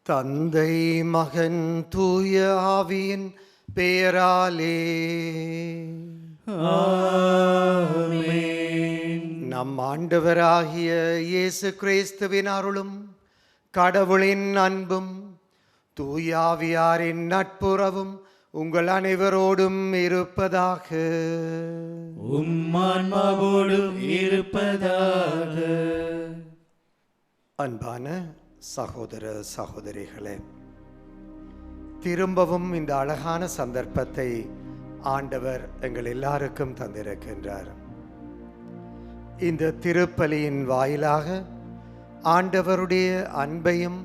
தந்தை மகன் தூய ஆவியின் பெயராலே ஆமென். நம் ஆண்டவராகிய இயேசு கிறிஸ்துவின் அருளும் கடவுளின் அன்பும் தூய ஆவியாரின் நட்புறவும் உங்கள் அனைவரோடும் இருப்பதாக. உம்மான்மாவோடும் இருப்பதாக. அன்பான சகோதர சகோதரிகளே, திரும்பவும் இந்த அழகான சந்தர்ப்பத்தை ஆண்டவர் எங்கள் எல்லாருக்கும் தந்திருக்கின்றார். இந்த திருப்பலியின் வாயிலாக ஆண்டவருடைய அன்பையும்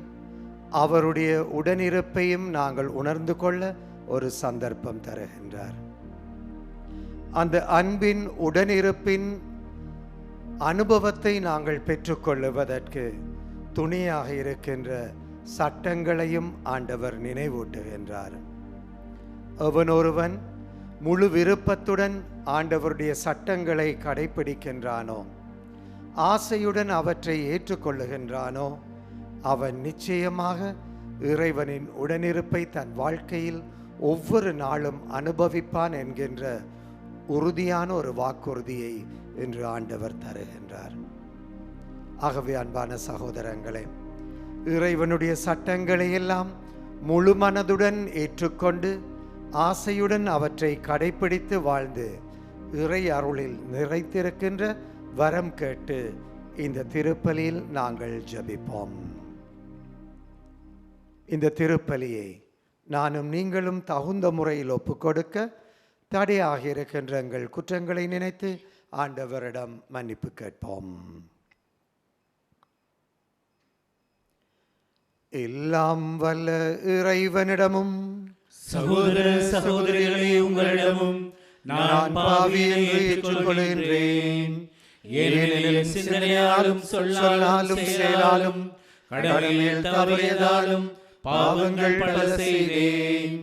அவருடைய உடனிருப்பையும் நாங்கள் உணர்ந்து கொள்ள ஒரு சந்தர்ப்பம் தருகின்றார். அந்த அன்பின் உடனிருப்பின் அனுபவத்தை நாங்கள் பெற்றுக்கொள்ளுவதற்கு துணையாக இருக்கின்ற சட்டங்களையும் ஆண்டவர் நினைவூட்டுகின்றார். அவனொருவன் முழு விருப்பத்துடன் ஆண்டவருடைய சட்டங்களை கடைபிடிக்கின்றானோ, ஆசையுடன் அவற்றை ஏற்றுக்கொள்ளுகின்றானோ, அவன் நிச்சயமாக இறைவனின் உடனிருப்பை தன் வாழ்க்கையில் ஒவ்வொரு நாளும் அனுபவிப்பான் என்கின்ற உறுதியான ஒரு வாக்குறுதியை இன்று ஆண்டவர் தருகின்றார். ஆகவே அன்பான சகோதரங்களே, இறைவனுடைய சட்டங்களை எல்லாம் முழு மனதுடன் ஏற்றுக்கொண்டு ஆசையுடன் அவற்றை கடைபிடித்து வாழ்ந்து இறை அருளில் நிறைத்திருக்கின்ற வரம் கேட்டு இந்த திருப்பலியில் நாங்கள் ஜெபிப்போம். இந்த திருப்பலியை நானும் நீங்களும் தகுந்த முறையில் ஒப்புக்கொடுக்க தடையாக இருக்கின்ற எங்கள் குற்றங்களை நினைத்து ஆண்டவரிடம் மன்னிப்பு கேட்போம். எல்லாம் வல்ல இறைவனிடமும் சகோதர சகோதரிகளே, உங்களிடமும் நான் பாவி என்று ஏற்றுக்கொள்கின்றேன். ஏனெனில் சிந்தனையாலும் சொல்லாலும் செயலாலும் கடமையில் தவறியதாலும் பாவங்கள் பல செய்தேன்.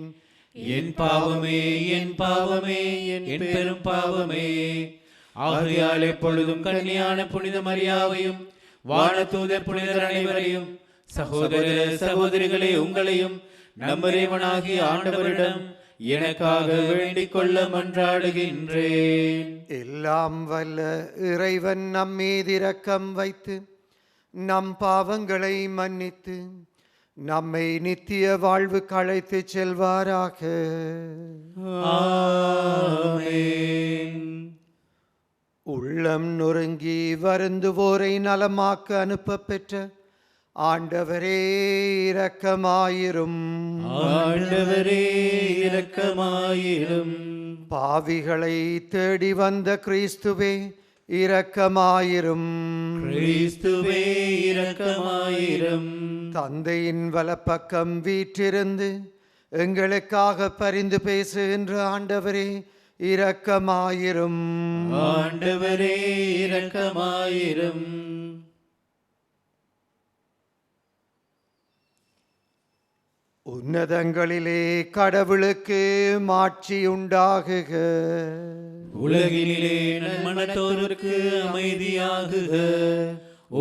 என் பாவமே, என் பாவமே, என் பெரும் பாவமே. ஆகையால் எப்பொழுதும் கன்னியான புனித மரியாவையும் வானதூதர் புனிதர் அனைவரையும், சகோதர சகோதரிகளே, உங்களையும் நம் இறைவனாகிய ஆண்டவரிடம் எனக்காக வேண்டிக் கொள்ள மன்றாடுகின்றேன். எல்லாம் வல்ல இறைவன் நம் மீது இரக்கம் வைத்து நம் பாவங்களை மன்னித்து நம்மை நித்திய வாழ்வுக்கு அழைத்து செல்வாராக. ஆமென். உள்ளம் நொறுங்கி வருந்துவோரை நலமாக்க அனுப்ப பெற்ற ஆண்டவரே இரக்கமாயிரும். ஆண்டவரே இரக்கமாயிரும். பாவிகளை தேடி வந்த கிறிஸ்துவே இரக்கமாயிரும். கிறிஸ்துவே இரக்கமாயிரும். தந்தையின் வலப்பக்கம் வீற்றிருந்து எங்களுக்காக பரிந்து பேசுகின்ற ஆண்டவரே இரக்கமாயிரும். ஆண்டவரே இரக்கமாயிரும். உன்னதங்களிலே கடவுளுக்கு மாட்சி உண்டாகுக. உலகினிலே நன்மனத்தோருக்கு அமைதியாகுக.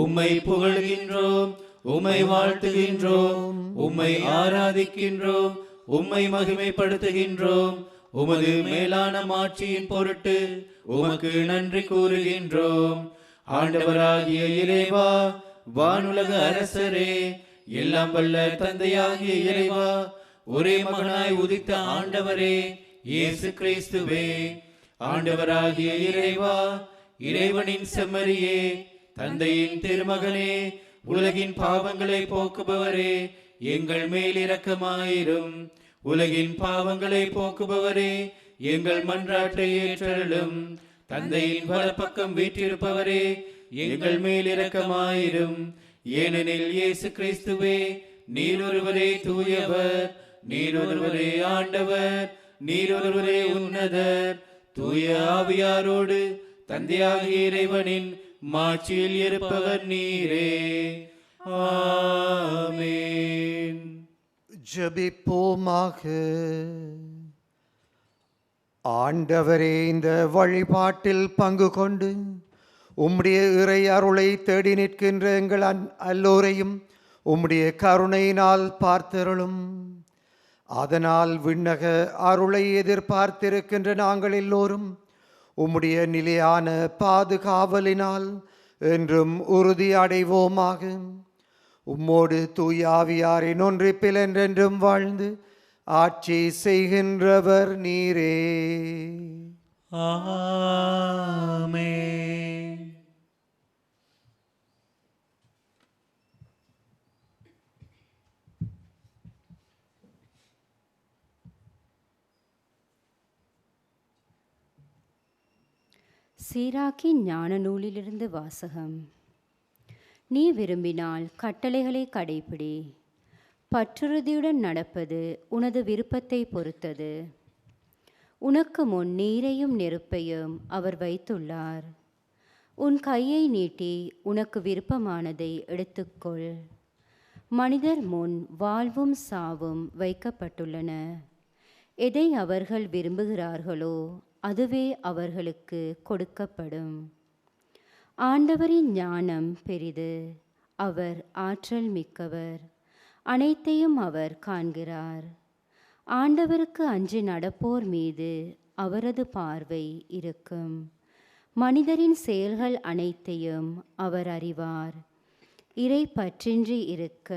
உம்மை புகழ்கின்றோம், உம்மை வாழ்த்துகின்றோம், உம்மை ஆராதிக்கின்றோம், உம்மை மகிமைப்படுத்துகின்றோம். உமது மேலான மாட்சியின் பொருட்டு உமக்கு நன்றி கூறுகின்றோம். ஆண்டவராகிய இறைவா, வானுலக அரசரே, எல்லாம் வல்ல தந்தையாகிய இறைவா, ஒரே மகனாய் உதித்த ஆண்டவரே இயேசு கிறிஸ்துவே, ஆண்டவராகிய இறைவா, இறைவனின் செம்மறியே, தந்தையின் திருமகனே, உலகின் பாவங்களை போக்குபவரே, எங்கள் மேல் இரக்கமாயிரும். உலகின் பாவங்களை போக்குபவரே, எங்கள் மன்றாட்டை ஏற்றருளும். தந்தையின் வலப்பக்கம் வீற்றிருப்பவரே, எங்கள் மேல் இரக்கமாயிரும். ஏனெனில் இயேசு கிறிஸ்துவே, நீர் ஒருவரே தூயவர், நீர் ஒருவரே ஆண்டவர், நீர் ஒருவரே உன்னதர். தூய ஆவியாரோடு தந்தையாகிய இறைவனின் மாட்சியில் இருப்பவர் நீரே. ஆமென். ஜெபிப்போமாக. ஆண்டவரே, இந்த வழிபாட்டில் பங்கு கொண்டு உம்முடைய இறை அருளை தேடி நிற்கின்ற எங்கள் எல்லோரையும் உம்முடைய கருணையினால் பார்த்தருளும். அதனால் விண்ணக அருளை எதிர்பார்த்திருக்கின்ற நாங்கள் எல்லோரும் உம்முடைய நிலையான பாதுகாவலினால் என்றும் உறுதி அடைவோமாக. உம்மோடு தூய ஆவியாரின் ஒன்றிப்பில் என்றென்றும் வாழ்ந்து ஆட்சி செய்கின்றவர் நீரே. ஆமென். சீராக்கின் ஞான நூலிலிருந்து வாசகம். நீ விரும்பினால் கட்டளைகளை கடைப்பிடி. பற்றுறுதியுடன் நடப்பது உனது விருப்பத்தை பொறுத்தது. உனக்கு முன் நீரையும் நெருப்பையும் அவர் வைத்துள்ளார். உன் கையை நீட்டி உனக்கு விருப்பமானதை எடுத்துக்கொள். மனிதர் முன் வாழ்வும் சாவும் வைக்கப்பட்டுள்ளன. எதை அவர்கள் விரும்புகிறார்களோ அதுவே அவர்களுக்கு கொடுக்கப்படும். ஆண்டவரின் ஞானம் பெரிது, அவர் ஆற்றல் மிக்கவர், அனைத்தையும் அவர் காண்கிறார். ஆண்டவருக்கு அஞ்சி நடப்போர் மீது அவரது பார்வை இருக்கும். மனிதரின் செயல்கள் அனைத்தையும் அவர் அறிவார். இறை பற்றின்றி இருக்க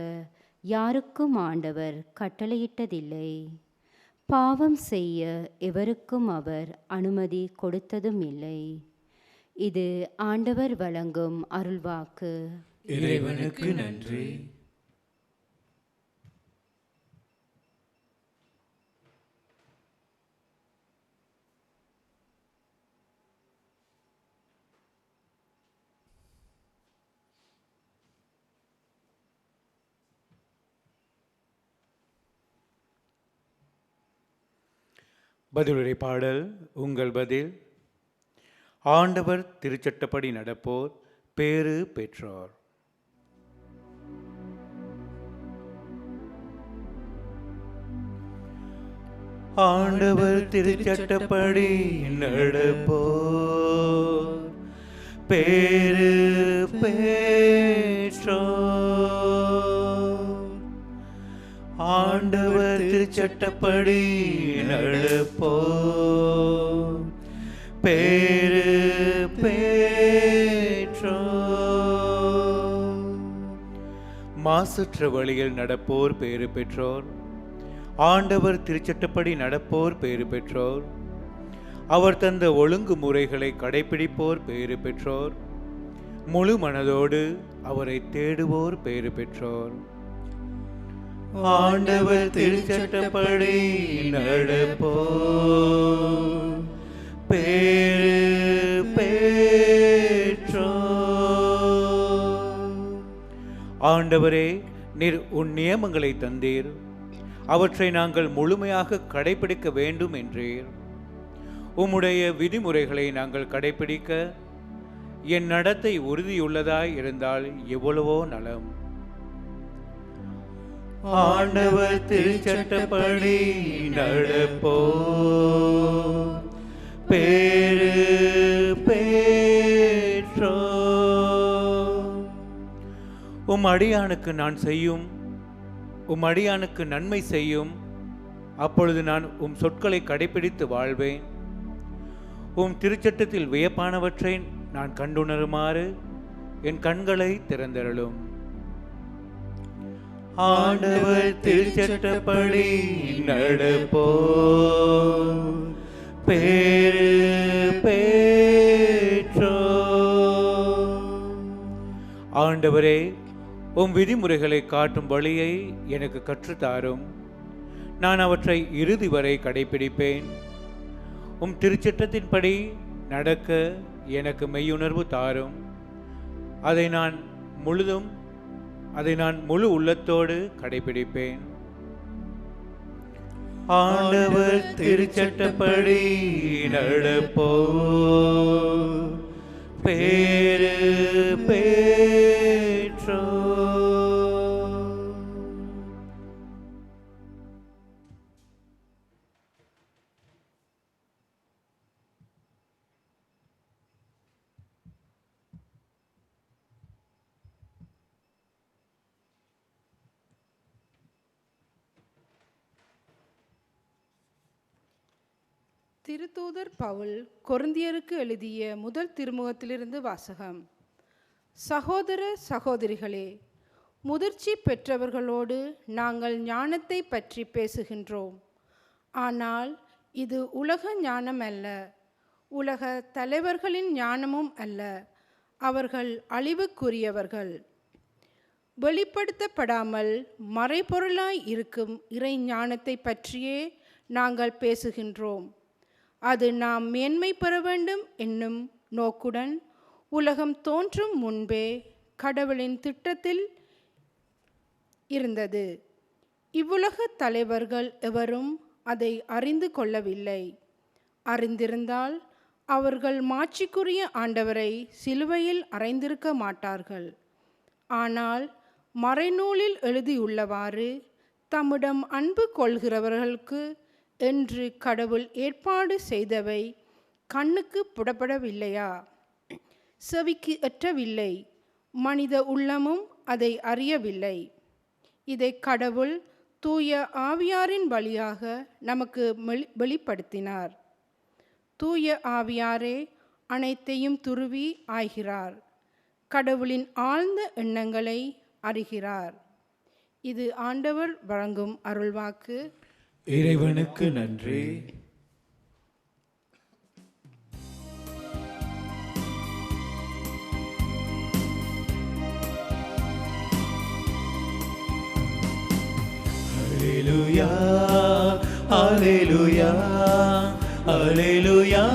யாருக்கும் ஆண்டவர் கட்டளையிட்டதில்லை. பாவம் செய்ய எவருக்கும் அவர் அனுமதி கொடுத்ததும் இல்லை. இது ஆண்டவர் வழங்கும் அருள்வாக்கு. இறைவனுக்கு நன்றி. பதிலுரை பாடல். உங்கள் பதில். ஆண்டவர் திருச்சட்டப்படி நடப்போர் பேறு பெற்றோர். ஆண்டவர் திருச்சட்டப்படி நடப்போர் பேறு பெற்றோர். ஆண்டவர் திருச்சட்டப்படி நடப்போர் பேறு பெற்றோர். மாசற்ற வழியில் நடப்போர் பேறு பெற்றோர். ஆண்டவர் திருச்சட்டப்படி நடப்போர் பேறு பெற்றோர். அவர் தந்த ஒழுங்குமுறைகளை கடைபிடிப்போர் பேறு பெற்றோர். முழு மனதோடு அவரை தேடுவோர் பேறு பெற்றோர். ஆண்டவர் திருச்சட்டப்படி நடப்போர் பேறு பெற்றோர். ஆண்டவரே, நீர் உன் நியமங்களை தந்தீர், அவற்றை நாங்கள் முழுமையாக கடைபிடிக்க வேண்டும் என்றீர். உம்முடைய விதிமுறைகளை நாங்கள் கடைபிடிக்க என் நடத்தை உறுதியுள்ளதாய் இருந்தால் எவ்வளவோ நலம். ஆண்டவர் திருச்சட்டப்படி நடப்போர் பேறு பெற்றோர். உம் அடியானுக்கு நான் செய்யும், உம் அடியானுக்கு நன்மை செய்யும், அப்பொழுது நான் உம் சொற்களை கடைபிடித்து வாழ்வேன். உம் திருச்சட்டத்தில் வியப்பானவற்றை நான் கண்டுணருமாறு என் கண்களை திறந்தருளும். ஆண்டவர் திருச்சட்டப்படி நடப்போர் பேறு பெற்றோர். ஆண்டவரே, உம் விதிமுறைகளை காட்டும் வழியை எனக்கு கற்றுத்தாரும். நான் அவற்றை இறுதி வரை கடைபிடிப்பேன். உம் திருச்சட்டத்தின்படி நடக்க எனக்கு மெய்யுணர்வு தாரும். அதை நான் முழு உள்ளத்தோடு கடைபிடிப்பேன். ஆண்டவர் திருச்சட்டப்படி நடப்போர் பேறு பெற்றோர். திருத்தூதர் பவுல் கொரிந்தியருக்கு எழுதிய முதல் திருமுகத்திலிருந்து வாசகம். சகோதர சகோதரிகளே, முதிர்ச்சி பெற்றவர்களோடு நாங்கள் ஞானத்தை பற்றி பேசுகின்றோம். ஆனால் இது உலக ஞானம் அல்ல, உலக தலைவர்களின் ஞானமும் அல்ல. அவர்கள் அழிவுக்குரியவர்கள். வெளிப்படுத்தப்படாமல் மறைபொருளாய் இருக்கும் இறை ஞானத்தை பற்றியே நாங்கள் பேசுகின்றோம். அது நாம் மேன்மை பெற வேண்டும் என்னும் நோக்குடன் உலகம் தோன்றும் முன்பே கடவுளின் திட்டத்தில் இருந்தது. இவ்வுலக தலைவர்கள் எவரும் அதை அறிந்து கொள்ளவில்லை. அறிந்திருந்தால் அவர்கள் மாட்சிக்குரிய ஆண்டவரை சிலுவையில் அறைந்திருக்க மாட்டார்கள். ஆனால் மறைநூலில் எழுதியுள்ளவாறு, தம்மிடம் அன்பு கொள்கிறவர்களுக்கு என்று கடவுள் ஏற்பாடு செய்தவை கண்ணுக்கு புடப்படவில்லையா? செவிக்கு எட்டவில்லை, மனித உள்ளமும் அதை அறியவில்லை. இதை கடவுள் தூய ஆவியாரின் வழியாக நமக்கு வெளிப்படுத்தினார். தூய ஆவியாரே அனைத்தையும் துருவி ஆய்கிறார், கடவுளின் ஆழ்ந்த எண்ணங்களை அறிகிறார். இது ஆண்டவர் வழங்கும் அருள்வாக்கு. இறைவனுக்கு நன்றி. Alleluia, Alleluia, Alleluia,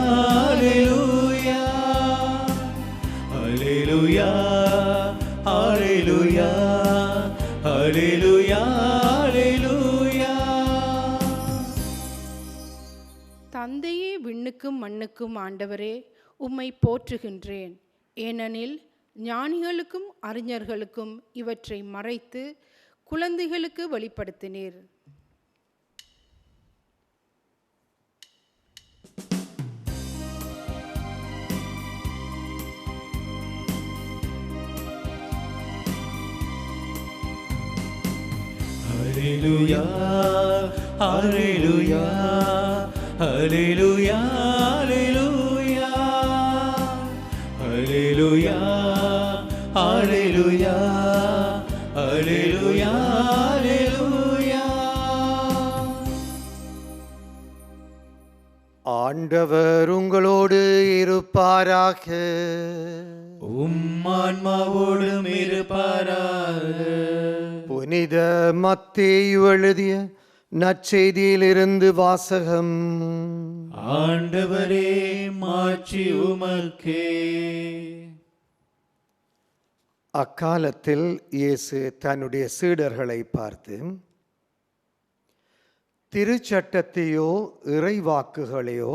Alleluia, Alleluia, Alleluia, Alleluia, Alleluia. தந்தையே, விண்ணுக்கும் மண்ணுக்கும் ஆண்டவரே, உம்மை போற்றுகின்றேன். ஏனெனில் ஞானிகளுக்கும் அறிஞர்களுக்கும் இவற்றை மறைத்து குழந்தைகளுக்கு வெளிப்படுத்தினீர். Alleluia, Alleluia, Alleluia, Alleluia, Alleluia, Alleluia, Alleluia, Alleluia. ஆண்டவர் உங்களோடு இருப்பாராக. ஆன்மாவோடும் இருப்பாராக. புனித மத்தேயு எழுதிய நற்செய்தியிலிருந்து வாசகம். ஆண்டவரே, மாட்சி உமக்கே. அக்காலத்தில் இயேசு தன்னுடைய சீடர்களை பார்த்து, திருச்சட்டத்தையோ இறைவாக்குகளையோ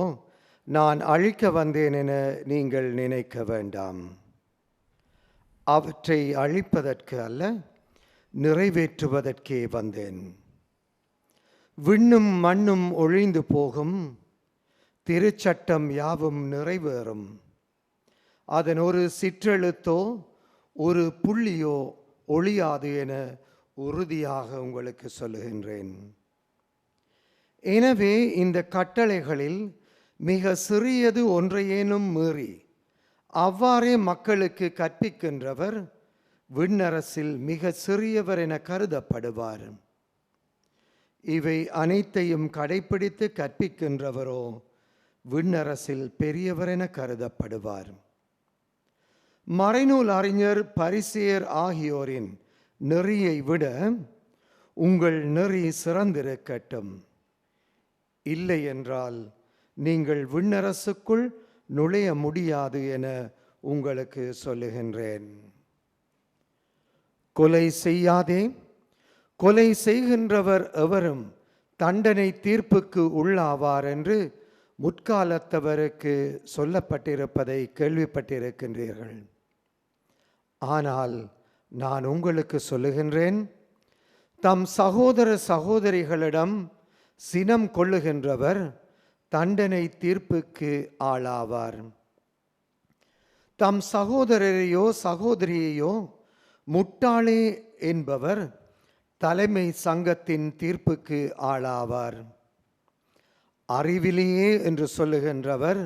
நான் அழிக்க வந்தேன் என நீங்கள் நினைக்க வேண்டாம். அவற்றை அழிப்பதற்கு அல்ல, நிறைவேற்றுவதற்கே வந்தேன். விண்ணும் மண்ணும் ஒழிந்து போகும், திருச்சட்டம் யாவும் நிறைவேறும். அதன் ஒரு சிற்றெழுத்தோ ஒரு புள்ளியோ ஒழியாது என உறுதியாக உங்களுக்கு சொல்லுகின்றேன். எனவே இந்த கட்டளைகளில் மிக சிறியது ஒன்றையேனும் மீறி அவ்வாறே மக்களுக்கு கற்பிக்கின்றவர் விண்ணரசில் மிக சிறியவர் என கருதப்படுவார். இவை அனைத்தையும் கடைப்பிடித்து கற்பிக்கின்றவரோ விண்ணரசில் பெரியவர் என கருதப்படுவார். மறைநூல் அறிஞர், பரிசேயர் ஆகியோரின் நெறியை விட உங்கள் நெறி சிறந்திருக்கட்டும். இல்லை என்றால் நீங்கள் விண்ணரசுக்குள் நுழைய முடியாது என உங்களுக்கு சொல்லுகின்றேன். கொலை செய்யாதே. கொலை செய்கின்றவர் எவரும் தண்டனை தீர்ப்புக்கு உள்ளாவார் என்று முற்காலத்தவருக்கு சொல்லப்பட்டிருப்பதை கேள்விப்பட்டிருக்கின்றீர்கள். ஆனால் நான் உங்களுக்கு சொல்லுகின்றேன், தம் சகோதர சகோதரிகளிடம் சினம் கொள்ளுகின்றவர் தண்டனை தீர்ப்புக்கு ஆளாவார். தம் சகோதரரையோ சகோதரியையோ முட்டாளே என்பவர் தலைமை சங்கத்தின் தீர்ப்புக்கு ஆளாவார். அறிவிலேயே என்று சொல்லுகின்றவர்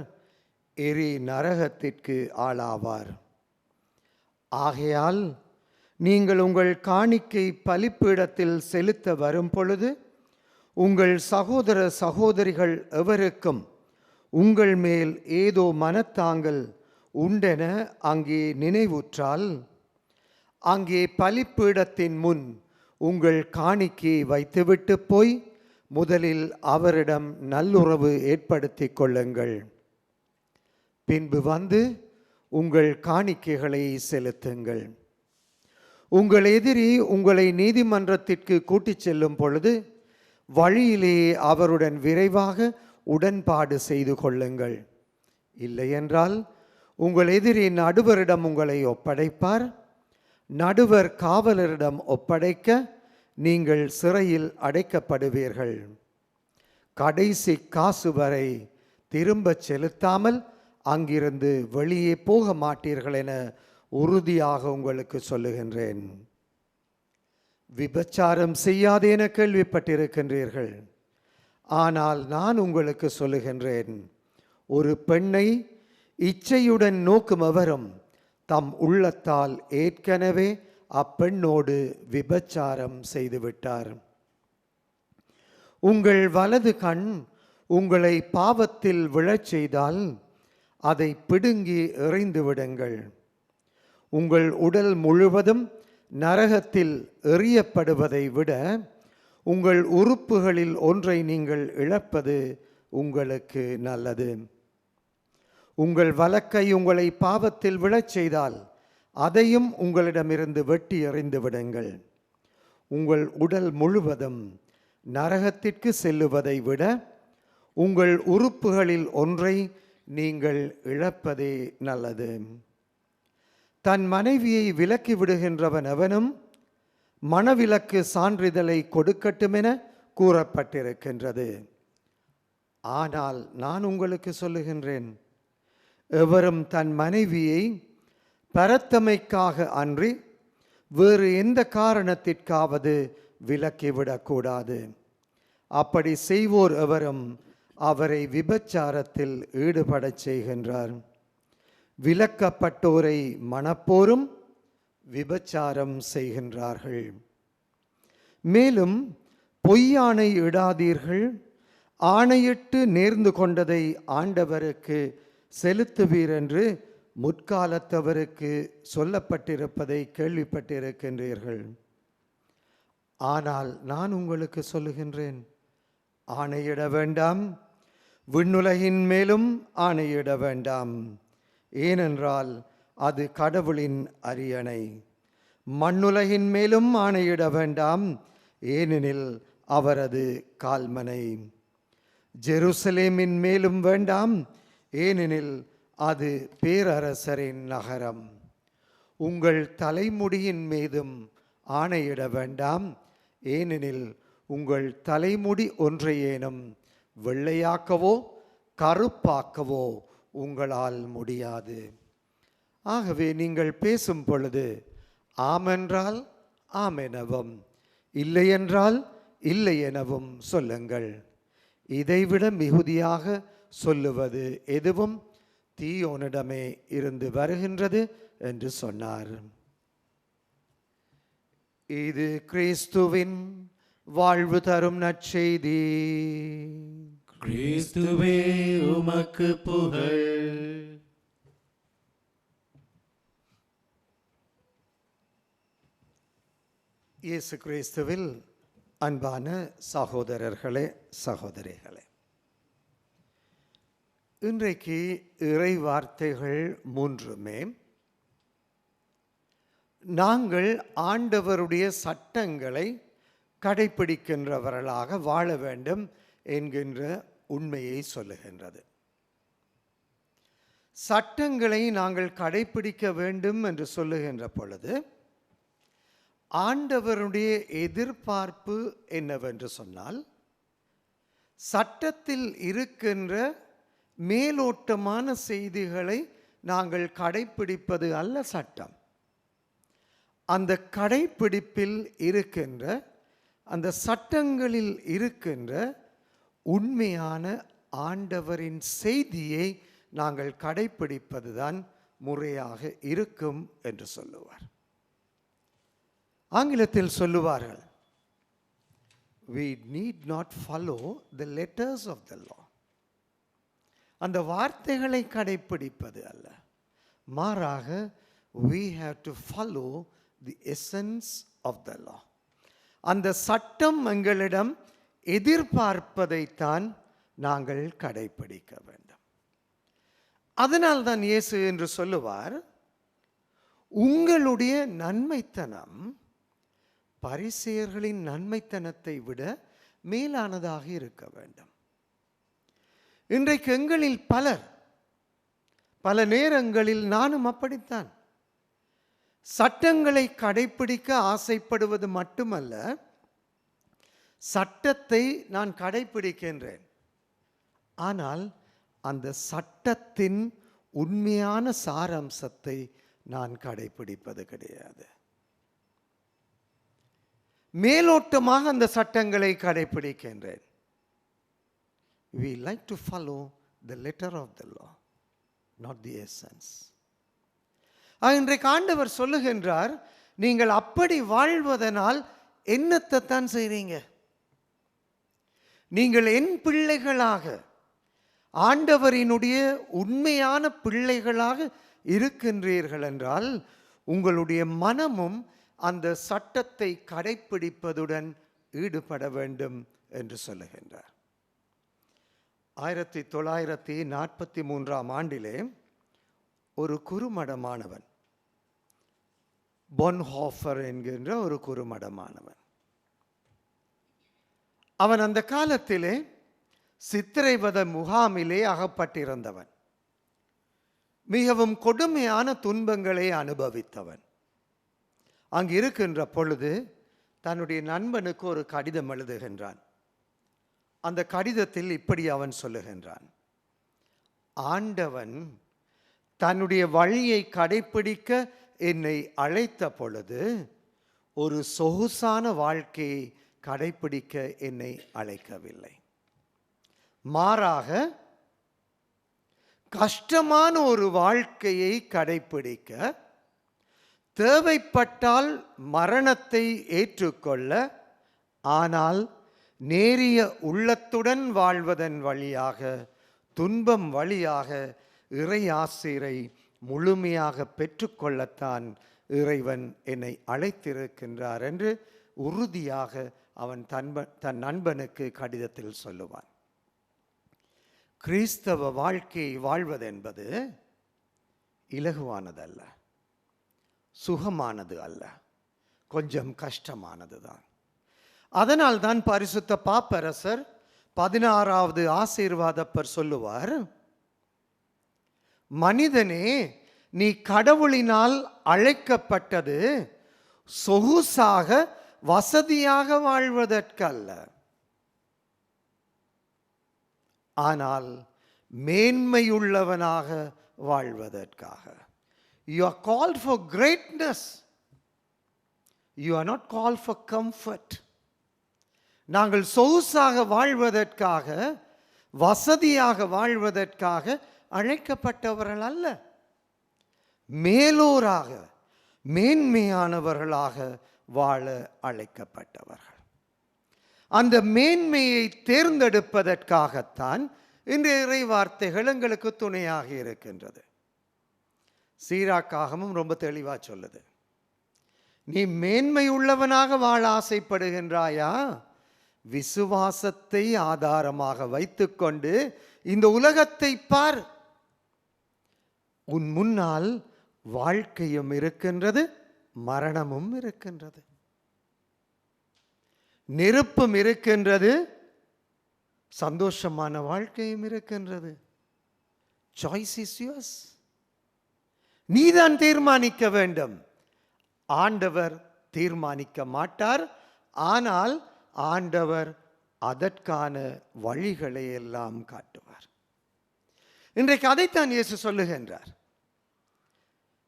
எரி நரகத்திற்கு ஆளாவார். ஆகையால் நீங்கள் உங்கள் காணிக்கை பலிப்பீடத்தில் செலுத்த வரும் பொழுது உங்கள் சகோதர சகோதரிகள் எவருக்கும் உங்கள் மேல் ஏதோ மனத்தாங்கல் உண்டென அங்கே நினைவுற்றால் அங்கே பலிப்பீடத்தின் முன் உங்கள் காணிக்கையை வைத்துவிட்டு போய் முதலில் அவரிடம் நல்லுறவு ஏற்படுத்தி கொள்ளுங்கள். பின்பு வந்து உங்கள் காணிக்கைகளை செலுத்துங்கள். உங்கள் எதிரி உங்களை நீதிமன்றத்திற்கு கூட்டிச் செல்லும் பொழுது வழியிலேயே அவருடன் விரைவாக உடன்பாடு செய்து கொள்ளுங்கள். இல்லையென்றால் உங்கள் எதிரி நடுவரிடம் உங்களை ஒப்படைப்பார். நடுவர் காவலரிடம் ஒப்படைக்க நீங்கள் சிறையில் அடைக்கப்படுவீர்கள். கடைசி காசு வரை திரும்ப செலுத்தாமல் அங்கிருந்து வெளியே போக மாட்டீர்கள் என உறுதியாக உங்களுக்கு சொல்லுகின்றேன். விபச்சாரம் செய்யாதே என கேள்விப்பட்டிருக்கின்றீர்கள். ஆனால் நான் உங்களுக்கு சொல்லுகின்றேன், ஒரு பெண்ணை இச்சையுடன் நோக்கும் எவரும் தம் உள்ளத்தால் ஏற்கனவே அப்பெண்ணோடு விபச்சாரம் செய்துவிட்டார். உங்கள் வலது கண் உங்களை பாவத்தில் விழச் செய்தால் அதை பிடுங்கி எறிந்து விடுங்கள். உங்கள் உடல் முழுவதும் நரகத்தில் எறியப்படுவதை விட உங்கள் உறுப்புகளில் ஒன்றை நீங்கள் இழப்பது உங்களுக்கு நல்லது. உங்கள் வலக்கை உங்களை பாவத்தில் விழச் செய்தால் அதையும் உங்களிடமிருந்து வெட்டி எறிந்து விடுங்கள். உங்கள் உடல் முழுவதும் நரகத்திற்கு செல்லுவதை விட உங்கள் உறுப்புகளில் ஒன்றை நீங்கள் இழப்பதே நல்லது. தன் மனைவியை விலக்கி விடுகின்றவன் எவனும் மணவிலக்கு சான்றிதழை கொடுக்கட்டுமென கூறப்பட்டிருக்கின்றது. ஆனால் நான் உங்களுக்கு சொல்லுகின்றேன், எவரும் தன் மனைவியை பரத்தமைக்காக அன்றி வேறு எந்த காரணத்திற்காவது விலக்கிவிடக்கூடாது. அப்படி செய்வோர் எவரும் அவரை விபச்சாரத்தில் ஈடுபடச் செய்கின்றார். விலக்கப்பட்டோரை மணப்போரும் விபச்சாரம் செய்கின்றார்கள். மேலும் பொய்யாணை இடாதீர்கள். ஆணையிட்டு நேர்ந்து கொண்டதை ஆண்டவருக்கு செலுத்துவீர் என்று முற்காலத்தவருக்கு சொல்லப்பட்டிருப்பதை கேள்விப்பட்டிருக்கின்றீர்கள். ஆனால் நான் உங்களுக்கு சொல்லுகின்றேன், ஆணையிட வேண்டாம். விண்ணுலகின் மேலும் ஆணையிட வேண்டாம். ஏனென்றால் அது கடவுளின் அரியணை. மண்ணுலகின் மேலும் ஆணையிட வேண்டாம், ஏனெனில் அவரது கால்மனை. ஜெருசலேமின் மேலும் வேண்டாம், ஏனெனில் அது பேரரசரின் நகரம். உங்கள் தலைமுடியின் மீதும் ஆணையிட வேண்டாம், ஏனெனில் உங்கள் தலைமுடி ஒன்றையேனும் வெள்ளையாக்கவோ கருப்பாக்கவோ உங்களால் முடியாது. ஆகவே நீங்கள் பேசும் பொழுது ஆமென்றால் ஆமெனவும், இல்லையென்றால் இல்லை எனவும் சொல்லுங்கள். இதைவிட மிகுதியாக சொல்லுவது எதுவும் தீயோனிடமே இருந்து வருகின்றது என்று சொன்னார். இது கிறிஸ்துவின் வாழ்வு தரும் நற்செய்தி. கிறிஸ்துவே உமக்கு புகழ். இயேசு கிறிஸ்துவில் அன்பான சகோதரர்களே, சகோதரிகளே, இன்றைக்கு இறை வார்த்தைகள் மூன்றுமே நாங்கள் ஆண்டவருடைய சட்டங்களை கடைப்பிடிக்கின்றவர்களாக வாழ வேண்டும் என்கின்ற உண்மையை சொல்லுகின்றது. சட்டங்களை நாங்கள் கடைப்பிடிக்க வேண்டும் என்று சொல்லுகின்ற பொழுது ஆண்டவருடைய எதிர்பார்ப்பு என்னவென்று சொன்னால், சட்டத்தில் இருக்கின்ற மேலோட்டமான செய்திகளை நாங்கள் கடைப்பிடிப்பது அல்ல சட்டம். அந்த கடைப்பிடிப்பில் இருக்கின்ற, அந்த சட்டங்களில் இருக்கின்ற உண்மையான ஆண்டவரின் செய்தியை நாங்கள் கடைப்பிடிப்பதுதான் முறையாக இருக்கும் என்று சொல்லுவார். ஆங்கிலத்தில் சொல்லுவார்கள், we need not follow the letters of the law. அந்த வார்த்தைகளை கடைப்பிடிப்பது அல்ல, மாறாக we have to follow the essence of the law. அந்த சட்டம் எங்களிடம் எதிர்பார்ப்பதைத்தான் நாங்கள் கடைப்பிடிக்க வேண்டும். அதனால் தான் இயேசு என்று சொல்லுவார், உங்களுடைய நன்மைத்தனம் பரிசேயர்களின் நன்மைத்தனத்தை விட மேலானதாக இருக்க வேண்டும். இன்றைக்கு எங்களில் பல நேரங்களில் நானும் அப்படித்தான், சட்டங்களை கடைப்பிடிக்க ஆசைப்படுவது மட்டுமல்ல, சட்டத்தை நான் கடைப்பிடிக்கின்றேன், ஆனால் அந்த சட்டத்தின் உண்மையான சாராம்சத்தை நான் கடைப்பிடிப்பது கிடையாது. மேலோட்டமாக அந்த சட்டங்களை கடைப்பிடிக்கின்றேன். We like to follow the letter of the law, not the essence. இன்றைக்கு ஆண்டவர் சொல்லுகின்றார், நீங்கள் அப்படி வாழ்வதனால் என்னத்தை தான் செய்றீங்க? நீங்கள் என் பிள்ளைகளாக, ஆண்டவரினுடைய உண்மையான பிள்ளைகளாக இருக்கின்றீர்கள் என்றால் உங்களுடைய மனமும் அந்த சட்டத்தை கடைப்பிடிப்பதுடன் ஈடுபட வேண்டும் என்று சொல்லுகின்றார். 1943 ஆண்டிலே ஒரு குறுமடமானவன், பொன்ஹாஃபர் என்கின்ற ஒரு குறுமடமானவன், அவன் அந்த காலத்திலே சித்திரைவத முகாமிலே அகப்பட்டிருந்தவன், மிகவும் கொடுமையான துன்பங்களை அனுபவித்தவன். அங்கு இருக்கின்ற பொழுது தன்னுடைய நண்பனுக்கு ஒரு கடிதம் எழுதுகின்றான். அந்த கடிதத்தில் இப்படி அவன் சொல்லுகின்றான், ஆண்டவன் தன்னுடைய வழியை கடைப்பிடிக்க என்னை அழைத்த பொழுது ஒரு சொகுசான வாழ்க்கையை கடைப்பிடிக்க என்னை அழைக்கவில்லை, மாறாக கஷ்டமான ஒரு வாழ்க்கையை கடைப்பிடிக்க, தேவைப்பட்டால் மரணத்தை ஏற்றுக்கொள்ள, ஆனால் நேரிய உள்ளத்துடன் வாழ்வதன் வழியாக, துன்பம் வழியாக இறை ஆசீரை முழுமையாக பெற்றுக்கொள்ளத்தான் இறைவன் என்னை அழைத்திருக்கின்றார் என்று உறுதியாக அவன் தன் நண்பனுக்கு கடிதத்தில் சொல்லுவான். கிறிஸ்தவ வாழ்க்கையை வாழ்வதென்பது இலகுவானதல்ல, சுகமானது அல்ல, கொஞ்சம் கஷ்டமானது தான். அதனால் தான் பரிசுத்த பாப்பரசர் 16வது ஆசீர்வாதப்பர் சொல்லுவார், மனிதனே நீ கடவுளினால் அழைக்கப்பட்டது சொகுசாக வசதியாக வாழ்வதற்கல்ல, ஆனால் மேன்மையுள்ளவனாக வாழ்வதற்காக. You are called for greatness. You are not called for comfort. நாங்கள் சொகுசாக வாழ்வதற்காக, வசதியாக வாழ்வதற்காக அழைக்கப்பட்டவர்கள் அல்ல, மேலோராக மேன்மையானவர்களாக வாழ அழைக்கப்பட்டவர்கள். அந்த மேன்மையை தேர்ந்தெடுப்பதற்காகத்தான் இன்றைய இறை வார்த்தைகள் எங்களுக்கு துணையாக இருக்கின்றது. சீராக்காகவும் ரொம்ப தெளிவாக சொல்லுது, நீ மேன்மை உள்ளவனாக வாழ ஆசைப்படுகின்றாயா? விசுவாசத்தை ஆதாரமாக வைத்துக்கொண்டு இந்த உலகத்தை பார். உன் முன்னால் வாழ்க்கையும் இருக்கின்றது, மரணமும் இருக்கின்றது, நெருப்பும் இருக்கின்றது, சந்தோஷமான வாழ்க்கையும் இருக்கின்றது. Choice is yours. நீதான் தீர்மானிக்க வேண்டும். ஆண்டவர் தீர்மானிக்க மாட்டார், ஆனால் ஆண்டவர் அதற்கான வழிகளை எல்லாம் காட்டுவார். இன்றைக்கு அதைத்தான் இயேசு சொல்லுகின்றார்.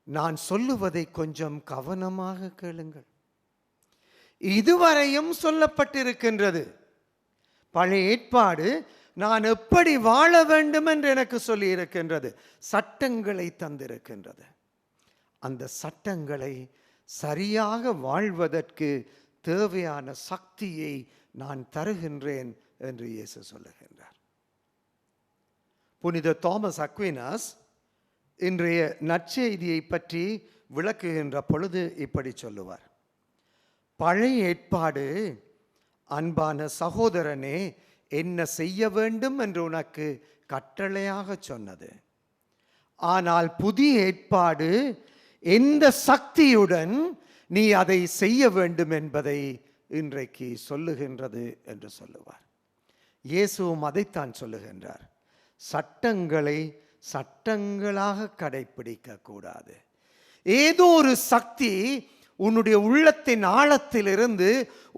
நான் சொல்லுவதை கொஞ்சம் கவனமாக கேளுங்கள். இதுவரையும் சொல்லப்பட்டிருக்கின்றது, பழைய ஏற்பாடு நான் எப்படி வாழ வேண்டும் என்று எனக்கு சொல்லி இருக்கின்றது, சட்டங்களை தந்திருக்கின்றது. அந்த சட்டங்களை சரியாக வாழ்வதற்கு தேவையான சக்தியை நான் தருகின்றேன் என்று இயேசு சொல்லுகின்றார். புனித தாமஸ் அக்வினாஸ் இன்றைய நற்செய்தியை பற்றி விளக்குகின்ற பொழுது இப்படி சொல்லுவார்: பழைய ஏற்பாடு அன்பான சகோதரனே என்ன செய்ய வேண்டும் என்று உனக்கு கட்டளையாக சொன்னது. ஆனால் புதிய ஏற்பாடு எந்த சக்தியுடன் நீ அதை செய்ய வேண்டும் என்பதை இன்றைக்கு சொல்லுகின்றது என்று சொல்லுவார். இயேசுவும் அதைத்தான் சொல்லுகின்றார். சட்டங்களை சட்டங்களாக கடைப்பிடிக்க கூடாது. ஏதோ ஒரு சக்தி உன்னுடைய உள்ளத்தின் ஆழத்திலிருந்து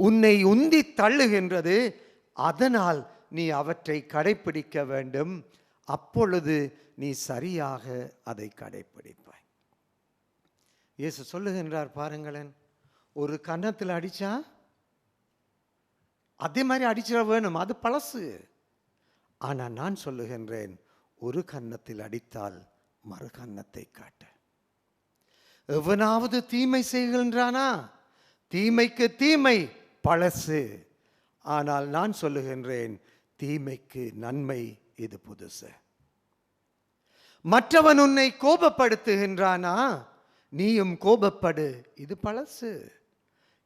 உன்னை உந்தி தள்ளுகின்றது. அதனால் நீ அவற்றை கடைப்பிடிக்க வேண்டும். அப்பொழுது நீ சரியாக அதை கடைப்பிடிப்பாய். இயேசு சொல்லுகின்றார், பாருங்களேன், ஒரு கன்னத்தில் அடிச்சா அதே மாதிரி அடிச்சிட வேணும், அது பழசு. ஆனால் நான் சொல்லுகின்றேன், ஒரு கன்னத்தில் அடித்தால் மறு கன்னத்தை காட்ட. எவனாவது தீமை செய்கின்றானா, தீமைக்கு தீமை பழசு. ஆனால் நான் சொல்லுகின்றேன், தீமைக்கு நன்மை இது புதுசு. மற்றவன் உன்னை கோபப்படுத்துகின்றானா, நீயும் கோபப்படு, இது பழசு.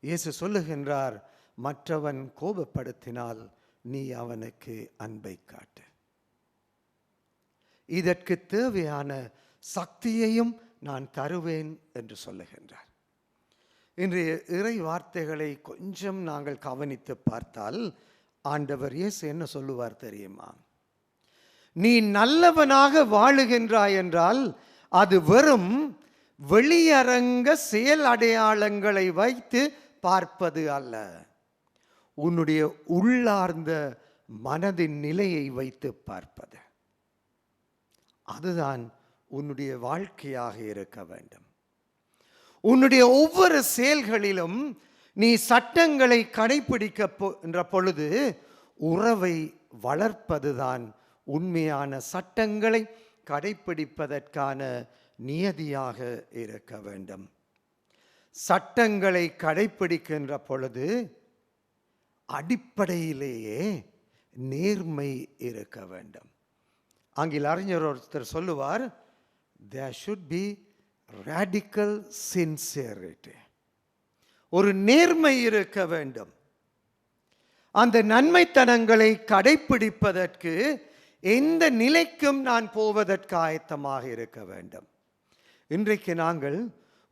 இயேசு சொல்லுகின்றார், மற்றவன் கோபப்படுத்தினால் நீ அவனுக்கு அன்பை காட்டு. இதற்கு தேவையான சக்தியையும் நான் தருவேன் என்று சொல்லுகின்றார். இன்றைய இறை வார்த்தைகளை கொஞ்சம் நாங்கள் கவனித்து பார்த்தால் ஆண்டவர் இயேசு என்ன சொல்லுவார் தெரியுமா? நீ நல்லவனாக வாழுகின்றாய் என்றால் அது வெறும் வெளியரங்க செயல் அடையாளங்களை வைத்து பார்ப்பது அல்ல, உன்னுடைய உள்ளார்ந்த மனதின் நிலையை வைத்து பார்ப்பது. அதுதான் உன்னுடைய வாழ்க்கையாக இருக்க வேண்டும். உன்னுடைய ஒவ்வொரு செயல்களிலும் நீ சட்டங்களை கடைபிடிக்கின்ற பொழுது உறவை வளர்ப்பதுதான் உண்மையான சட்டங்களை கடைபிடிப்பதற்கான நியதியாக இருக்க வேண்டும். சட்டங்களை கடைபிடிக்கின்ற பொழுது அடிப்படையிலேயே நேர்மை இருக்க வேண்டும். ஆங்கில அறிஞர் ஒருத்தர் சொல்லுவார், there should be radical sincerity. ஒரு நேர்மை இருக்க வேண்டும். அந்த நன்மைத்தனங்களை கடைப்பிடிப்பதற்கு எந்த நிலைக்கும் நான் போவதற்கு ஆயத்தமாக இருக்க வேண்டும். இன்றைக்கு நாங்கள்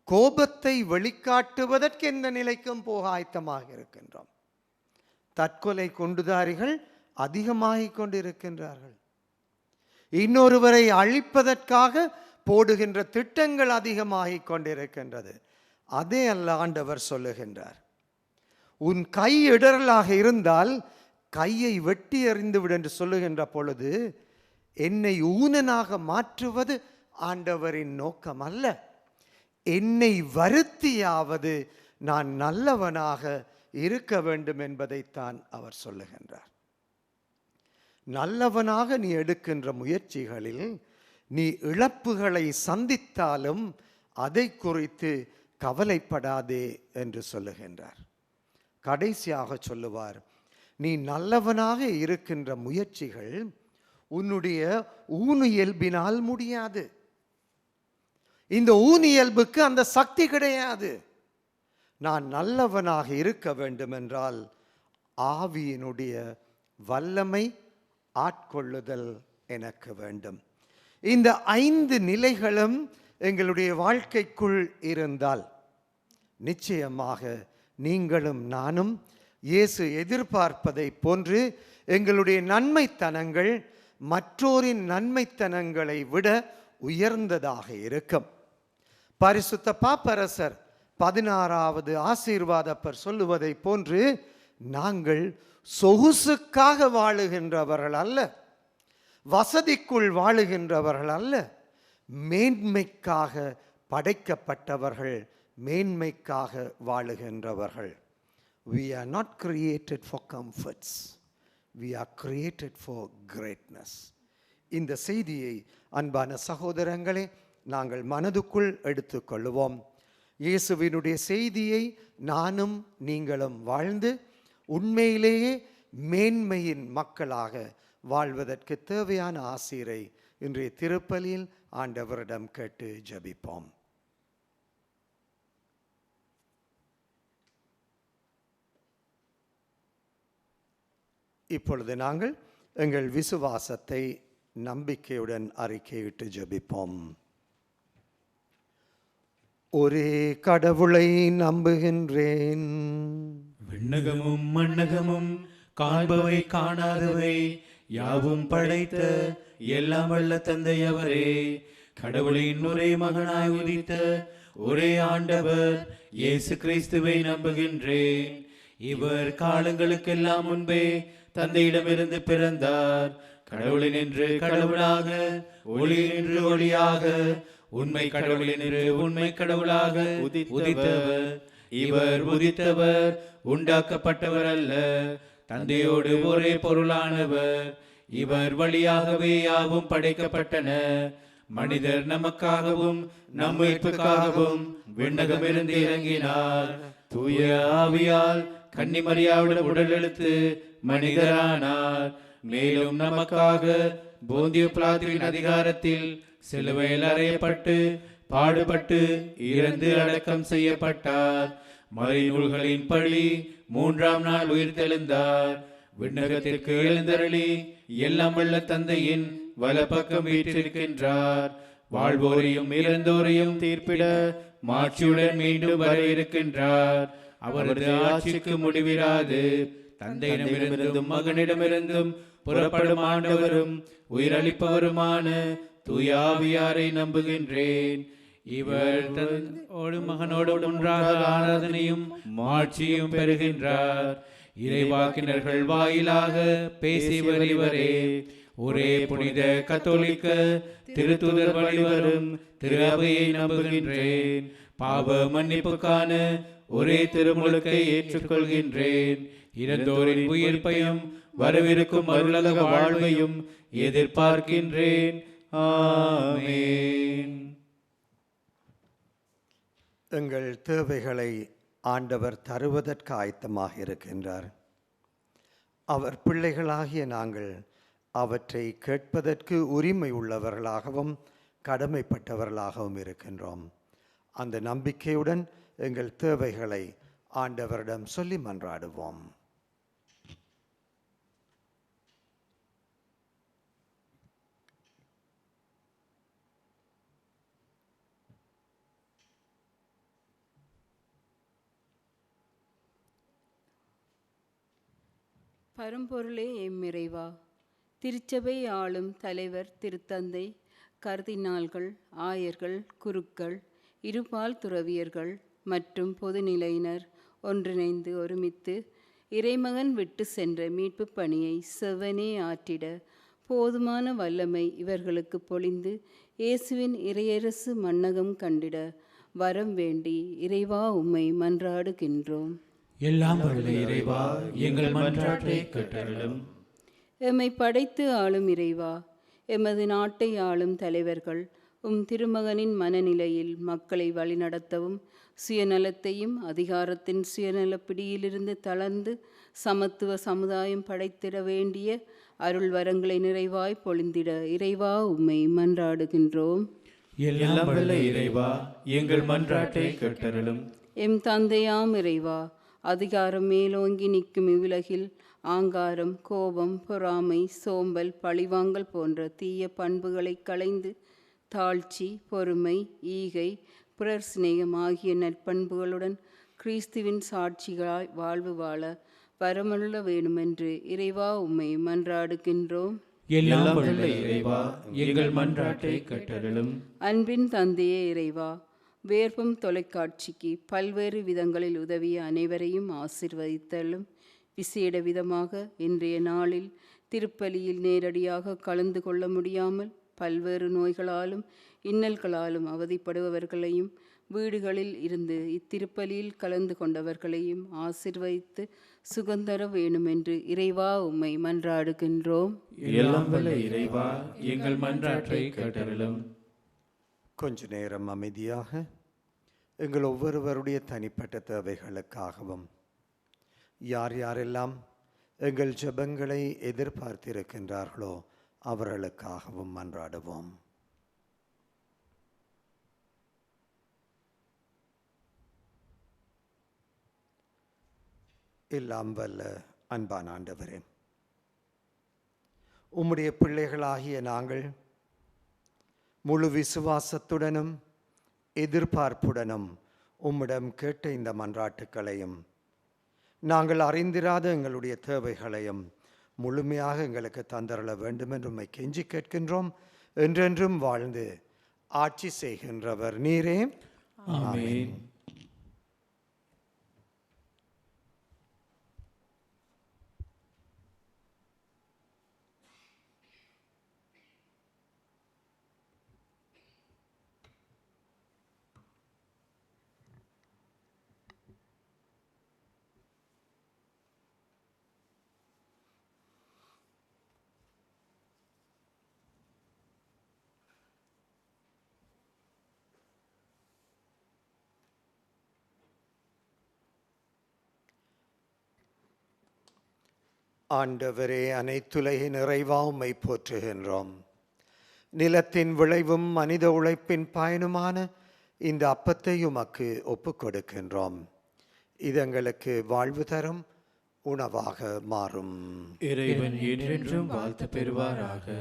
கோபத்தை வெளிக்காட்டுவதற்கு எந்த நிலைக்கும் போக ஆயத்தமாக இருக்கின்றோம். தற்கொலை குண்டுதாரிகள் அதிகமாகிக் கொண்டிருக்கின்றார்கள். இன்னொருவரை அழிப்பதற்காக போடுகின்ற திட்டங்கள் அதிகமாகிக் கொண்டிருக்கின்றது. அதே அல்ல ஆண்டவர் சொல்லுகின்றார், உன் கை இடரலாக இருந்தால் கையை வெட்டி எறிந்துவிடு என்று சொல்லுகின்ற பொழுது என்னை ஊனனாக மாற்றுவது ஆண்டவரின் நோக்கம் அல்ல. என்னை வருத்தியாவது நான் நல்லவனாக இருக்க வேண்டும் என்பதைத்தான் அவர் சொல்லுகின்றார். நல்லவனாக நீ எடுக்கின்ற முயற்சிகளில் நீ இழப்புகளை சந்தித்தாலும் அதை குறித்து கவலைப்படாதே என்று சொல்லுகின்றார். கடைசியாக சொல்லுவார், நீ நல்லவனாக இருக்கின்ற முயற்சிகள் உன்னுடைய ஊனியல்பினால் முடியாது. இந்த ஊனியல்புக்கு அந்த சக்தி கிடையாது. நான் நல்லவனாக இருக்க வேண்டும் என்றால் ஆவியினுடைய வல்லமை ஆட்கொள்ளுதல் எனக்கு வேண்டும். இந்த 5 நிலைகளும் எங்களுடைய வாழ்க்கைக்குள் இருந்தால் நிச்சயமாக நீங்களும் நானும் இயேசு எதிர்பார்ப்பதை போன்று எங்களுடைய நன்மைத்தனங்கள் மற்றோரின் நன்மைத்தனங்களை விட உயர்ந்ததாக இருக்கும். பரிசுத்த பாப்பரசர் 16வது ஆசீர்வாதப்பர் சொல்லுவதை போன்று நாங்கள் சொகுசுக்காக வாழுகின்றவர்கள் அல்ல, வசதிக்குள் வாழுகின்றவர்கள் அல்ல, மேன்மைக்காக படைக்கப்பட்டவர்கள், மேன்மைக்காக வாழுகின்றவர்கள். We are not created for comforts. we are created for greatness. இந்த செய்தியை அன்பான சகோதரங்களே நாங்கள் மனதுக்குள் எடுத்துக்கொள்வோம். இயேசுவினுடைய செய்தியை நானும் நீங்களும் வாழ்ந்து உண்மையிலேயே மேன்மையின் மக்களாக வாழ்வதற்கு தேவையான ஆசீரை இன்றைய திருப்பலியில் ஆண்டவரிடம் கேட்டு ஜெபிப்போம். இப்பொழுது நாங்கள் எங்கள் விசுவாசத்தை நம்பிக்கையுடன் அறிக்கையிட்டு ஜெபிப்போம். ஒரே கடவுளை நம்புகின்றேன். விண்ணகமும் மண்ணகமும் காண்பவை காணாதவை யாவும் படைத்த எல்லாம் வல்ல தந்தை அவரே, கடவுளின் ஒரே மகனாய் உதித்த ஒரே ஆண்டவர் இயேசு கிறிஸ்துவை நம்புகின்றேன். இவர் காலங்களுக்கெல்லாம் முன்பே தந்தையிடமிருந்து பிறந்தார். கடவுளின் என்று கடவுளாக, ஒளி என்று ஒளியாக, உண்மை கடவுளின் என்று உண்மை கடவுளாக உதித்தவர். இவர் உதித்தவர் உண்டாக்கப்பட்டவர் அல்ல, தந்தையோடு ஒரே பொருளானவர். இவர் வழியாகவே யாவும் படைக்கப்பட்டன. மனிதர் நமக்காகவும் நம் மீட்புக்காகவும் விண்ணகமிருந்து இறங்கினார். தூய ஆவியால் கன்னிமரியாவிடம் உடலெடுத்து மனிதரானார். மேலும் நமக்காக போந்திய பிலாத்துவின் அதிகாரத்தில் சிலுவையில் அறையப்பட்டு பாடுபட்டு இறந்து அடக்கம் செய்யப்பட்டார். மறைநூல்களின் படி 3ஆம் நாள் உயிர்த்தெழுந்தார். விண்ணகத்திற்கு எழுந்தருளி எல்லாம் வல்ல தந்தையின் வலப்பக்கம் வீற்றிருக்கின்றார். வாழ்வோரையும் இறந்தோரையும் தீர்ப்பிட மாட்சியுடன் மீண்டும் வர இருக்கின்றார். அவரது ஆட்சிக்கு முடிவிராது. தந்தையிடமிருந்தும் மகனிடமிருந்தும் புறப்படும் ஆண்டவரும் உயிரளிப்பவருமான தூய ஆவியாரை நம்புகின்றேன். இவர் தன்னோடு மகனோடு ஒன்றாக ஆராதனையும் மாட்சியும் பெறுகின்றார். இறைவாக்கினர்கள் வாயிலாக பேசியவர் இவரே. ஒரே புனித கத்தோலிக்க திருத்தூதர் வழிவரும் திரு அவையை நம்புகின்றேன். பாவ மன்னிப்புக்கான ஒரே திருமுழுக்கை ஏற்றுக்கொள்கின்றேன். இறந்தோரின் உயிர்ப்பையும் வரவிருக்கும் அருளக வாழ்வையும் எதிர்பார்க்கின்றேன். ஆமென். எங்கள் தேவைகளை ஆண்டவர் தருவதற்கு ஆயத்தமாக இருக்கின்றார். அவர் பிள்ளைகளாகிய நாங்கள் அவற்றை கேட்பதற்கு உரிமை உள்ளவர்களாகவும் கடமைப்பட்டவர்களாகவும் இருக்கின்றோம். அந்த நம்பிக்கையுடன் எங்கள் தேவைகளை ஆண்டவரிடம் சொல்லி மன்றாடுவோம். பரம்பொருளே எம்மிறைவா, திருச்சபை ஆளும் தலைவர் திருத்தந்தை, கர்தினால்கள், ஆயர்கள், குருக்கள், இருபால் துறவியர்கள் மற்றும் பொதுநிலையினர் ஒன்றிணைந்து ஒருமித்து இறைமகன் விட்டு சென்ற மீட்பு பணியை செவ்வனே ஆற்றிட போதுமான வல்லமை இவர்களுக்கு பொழிந்து இயேசுவின் இறையரசு மன்னகம் கண்டிட வரம் வேண்டி இறைவா உம்மை மன்றாடுகின்றோம். எல்லாம் வல்ல இறைவா, எங்கள் மன்றாட்டை கேட்டருளும். எம்மை படைத்து ஆளும் இறைவா, எமது நாட்டை ஆளும் தலைவர்கள் திருமகனின் மனநிலையில் மக்களை வழிநடத்தவும் சுயநலத்தையும் அதிகாரத்தின் சுயநல பிடியிலிருந்து தளர்ந்து சமத்துவ சமுதாயம் படைத்திட வேண்டிய அருள் வரங்களை நிறைவாய் பொழிந்திட இறைவா உம்மை மன்றாடுகின்றோம். எல்லாம் வல்ல இறைவா, எங்கள் மன்றாட்டை கேட்டருளும். எம் தந்தையாம் இறைவா, அதிகாரம் மேலோங்கி நிற்கும் இவ்வுலகில் ஆங்காரம், கோபம், பொறாமை, சோம்பல், பழிவாங்கல் போன்ற தீய பண்புகளை களைந்து தாழ்ச்சி, பொறுமை, ஈகை, பிறர் சிநேகம் ஆகிய நற்பண்புகளுடன் கிறிஸ்துவின் சாட்சிகளாய் வாழ்வு வாழ வரமருள வேண்டுமென்று இறைவா உம்மை மன்றாடுகின்றோம். எல்லாம் வல்ல இறைவா, எங்கள் மன்றாட்டை கேட்டருளும். அன்பின் தந்தையே இறைவா, வேர்ப்பும் தொலைக்காட்சிக்கு பல்வேறு விதங்களில் உதவிய அனைவரையும் ஆசிர்வதித்தலும். விசேட விதமாக இன்றைய நாளில் திருப்பலியில் நேரடியாக கலந்து கொள்ள முடியாமல் பல்வேறு நோய்களாலும் இன்னல்களாலும் அவதிப்படுபவர்களையும் வீடுகளில் இருந்து இத்திருப்பலியில் கலந்து கொண்டவர்களையும் ஆசிர்வதித்து சுகந்தர வேண்டுமென்று இறைவா உம்மை மன்றாடுகின்றோம். எல்லாம் வல்ல இறைவா, எங்கள் மன்றாட்டை கேட்டருளும். கொஞ்ச நேரம் அமைதியாக எங்கள் ஒவ்வொருவருடைய தனிப்பட்ட தேவைகளுக்காகவும் யார் யாரெல்லாம் எங்கள் ஜெபங்களை எதிர்பார்த்திருக்கின்றார்களோ அவர்களுக்காகவும் மன்றாடுவோம். எல்லாம் வல்ல அன்பான ஆண்டவரே, உம்முடைய பிள்ளைகளாகிய நாங்கள் முழு விசுவாசத்துடனும் எதிர்பார்ப்புடனும் உம்மிடம் கேட்ட இந்த மன்றாட்டுக்களையும் நாங்கள் அறிந்திராத எங்களுடைய தேவைகளையும் முழுமையாக எங்களுக்கு தந்தரள வேண்டும் என்று உம்மை கெஞ்சி கேட்கின்றோம். என்றென்றும் வாழ்ந்து ஆட்சி செய்கின்றவர் நீரே. ஆமென். ஆண்டவரே, அனைத்துலகின் இறைவா உம்மை போற்றுகின்றோம். நிலத்தின் விளைவும் மனித உழைப்பின் பயனுமான இந்த அப்பத்தை உமக்கு ஒப்புக் கொடுக்கின்றோம். இது எங்களுக்கு வாழ்வு தரும் உணவாக மாறும். இறைவன் என்றென்றும் வாழ்த்து பெறுவாராக.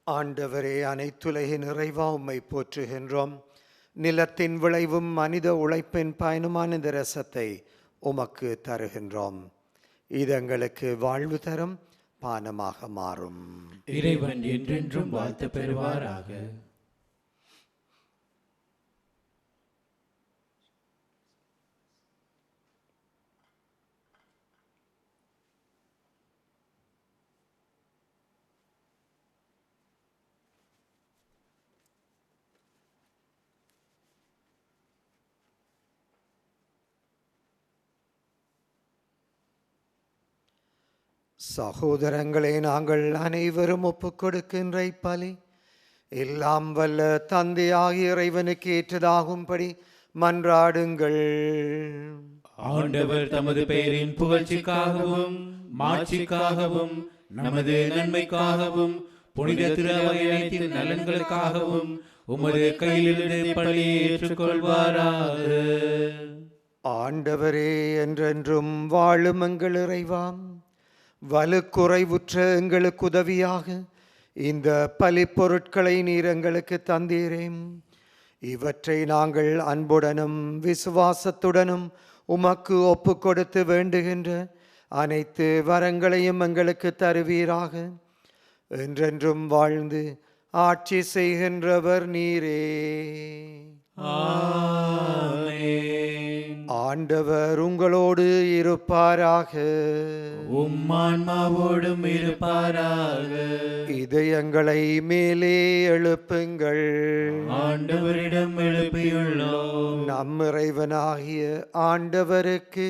ஆண்டவரே, அனைத்துலகின் இறைவா உம்மை போற்றுகின்றோம். நிலத்தின் விளைவும் மனித உழைப்பின் பயனுமான இந்த ரசத்தை உமக்கு தருகின்றோம். இது எங்களுக்கு வாழ்வு தரும் பானமாக மாறும். இறைவன் என்றென்றும் வாழ்த்து பெறுவாராக. சகோதரங்களே, நாங்கள் அனைவரும் ஒப்புக் கொடுக்கின்ற இப்பலி எல்லாம் வல்ல தந்தையாகிய இறைவனுக்கு ஏற்றதாகும்படி மன்றாடுங்கள். ஆண்டவர் தமது பெயரின் புகழ்ச்சிக்காகவும் மாட்சிக்காகவும் நமது நன்மைக்காகவும் புனித திருவையத்தின் நலன்களுக்காகவும் உமது கையிலிருந்து பலியை ஏற்றுக்கொள்வாராக. ஆண்டவரே, என்றென்றும் வாழும் எங்கள் இறைவாம், வலுக்குறைவுற்ற எங்களுக்கு உதவியாக இந்த பலி பொருட்களை நீர் எங்களுக்கு தந்தீரேன். இவற்றை நாங்கள் அன்புடனும் விசுவாசத்துடனும் உமக்கு ஒப்பு கொடுத்து வேண்டுகின்ற அனைத்து வரங்களையும் எங்களுக்கு தருவீராக. என்றென்றும் வாழ்ந்து ஆட்சி செய்கின்றவர் நீரே. ஆமென். ஆண்டவர் உங்களோடு இருப்பாராக. உம்மான்மாவோடும் இருப்பாராக. இதயங்களை மேலே எழுப்புங்கள். ஆண்டவரிடம் எழுப்பியுள்ளோம். நம் இறைவனாகிய ஆண்டவருக்கு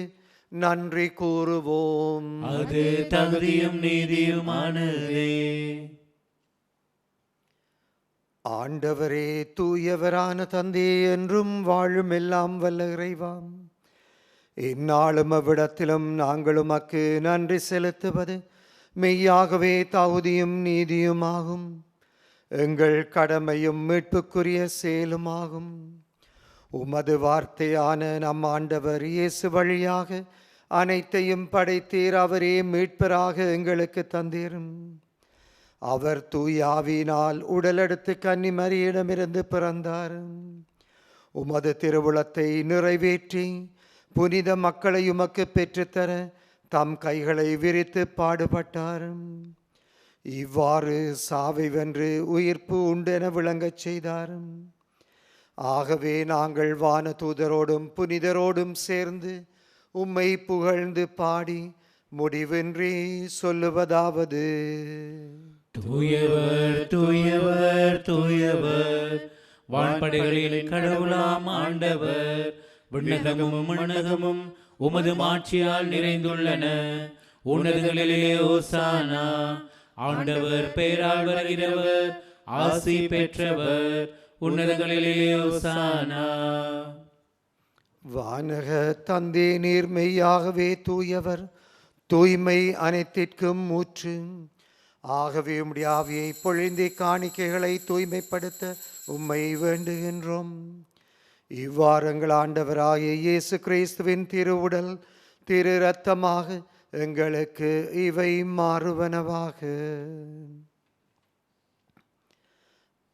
நன்றி கூறுவோம். அது தகுதியும் நீதியுமானதே. ஆண்டவரே, தூயவரான தந்தையே, என்றும் வாழும் எல்லாம் வல்ல இறைவாம், இந்நாளும் அவ்விடத்திலும் நாங்கள் உமக்கு நன்றி செலுத்துவது மெய்யாகவே தகுதியும் நீதியுமாகும். எங்கள் கடமையும் மீட்புக்குரிய செயலுமாகும். உமது வார்த்தையான நம் ஆண்டவர் இயேசு வழியாக அனைத்தையும் படைத்தீர். அவரே மீட்பராக எங்களுக்கு தந்தீரும். அவர் தூய ஆவியினால் உடலெடுத்து கன்னி மரியிடமிருந்து பிறந்தார். உமது திருவுளத்தை நிறைவேற்றி புனித மக்களை உமக்கு பெற்றுத்தர தம் கைகளை விரித்து பாடுபட்டார். இவ்வாறு சாவை வென்று உயிர்ப்பு உண்டென விளங்கச் செய்தார். ஆகவே நாங்கள் வான தூதரோடும் புனிதரோடும் சேர்ந்து உம்மை புகழ்ந்து பாடி முடிவின்றி சொல்லுவதாவது: தூயவர் தூயவர் தூயவர், வான்படைகளில் கடவுளாம் ஆண்டவர். விண்ணகமும் மண்ணகமும் உமது மாட்சியால் நிறைந்துள்ளன. உன்னதங்களிலே ஓசானா. ஆண்டவர் பெயரால் வருகிறவர் ஆசி பெற்றவர். உன்னதங்களிலே ஓசானா. வானக தந்தே, நீர் மெய்யாகவே தூயவர், தூய்மை அனைத்திற்கும் ஊற்று. ஆகவே உம்முடைய ஆவியை பொழிந்து காணிக்கைகளை தூய்மைப்படுத்த உம்மை வேண்டுகின்றோம். இவ்வாறங்கள் ஆண்டவராகிய இயேசு கிறிஸ்துவின் திருவுடல் திரு இரத்தமாக எங்களுக்கு இவை மாறுவனவாக.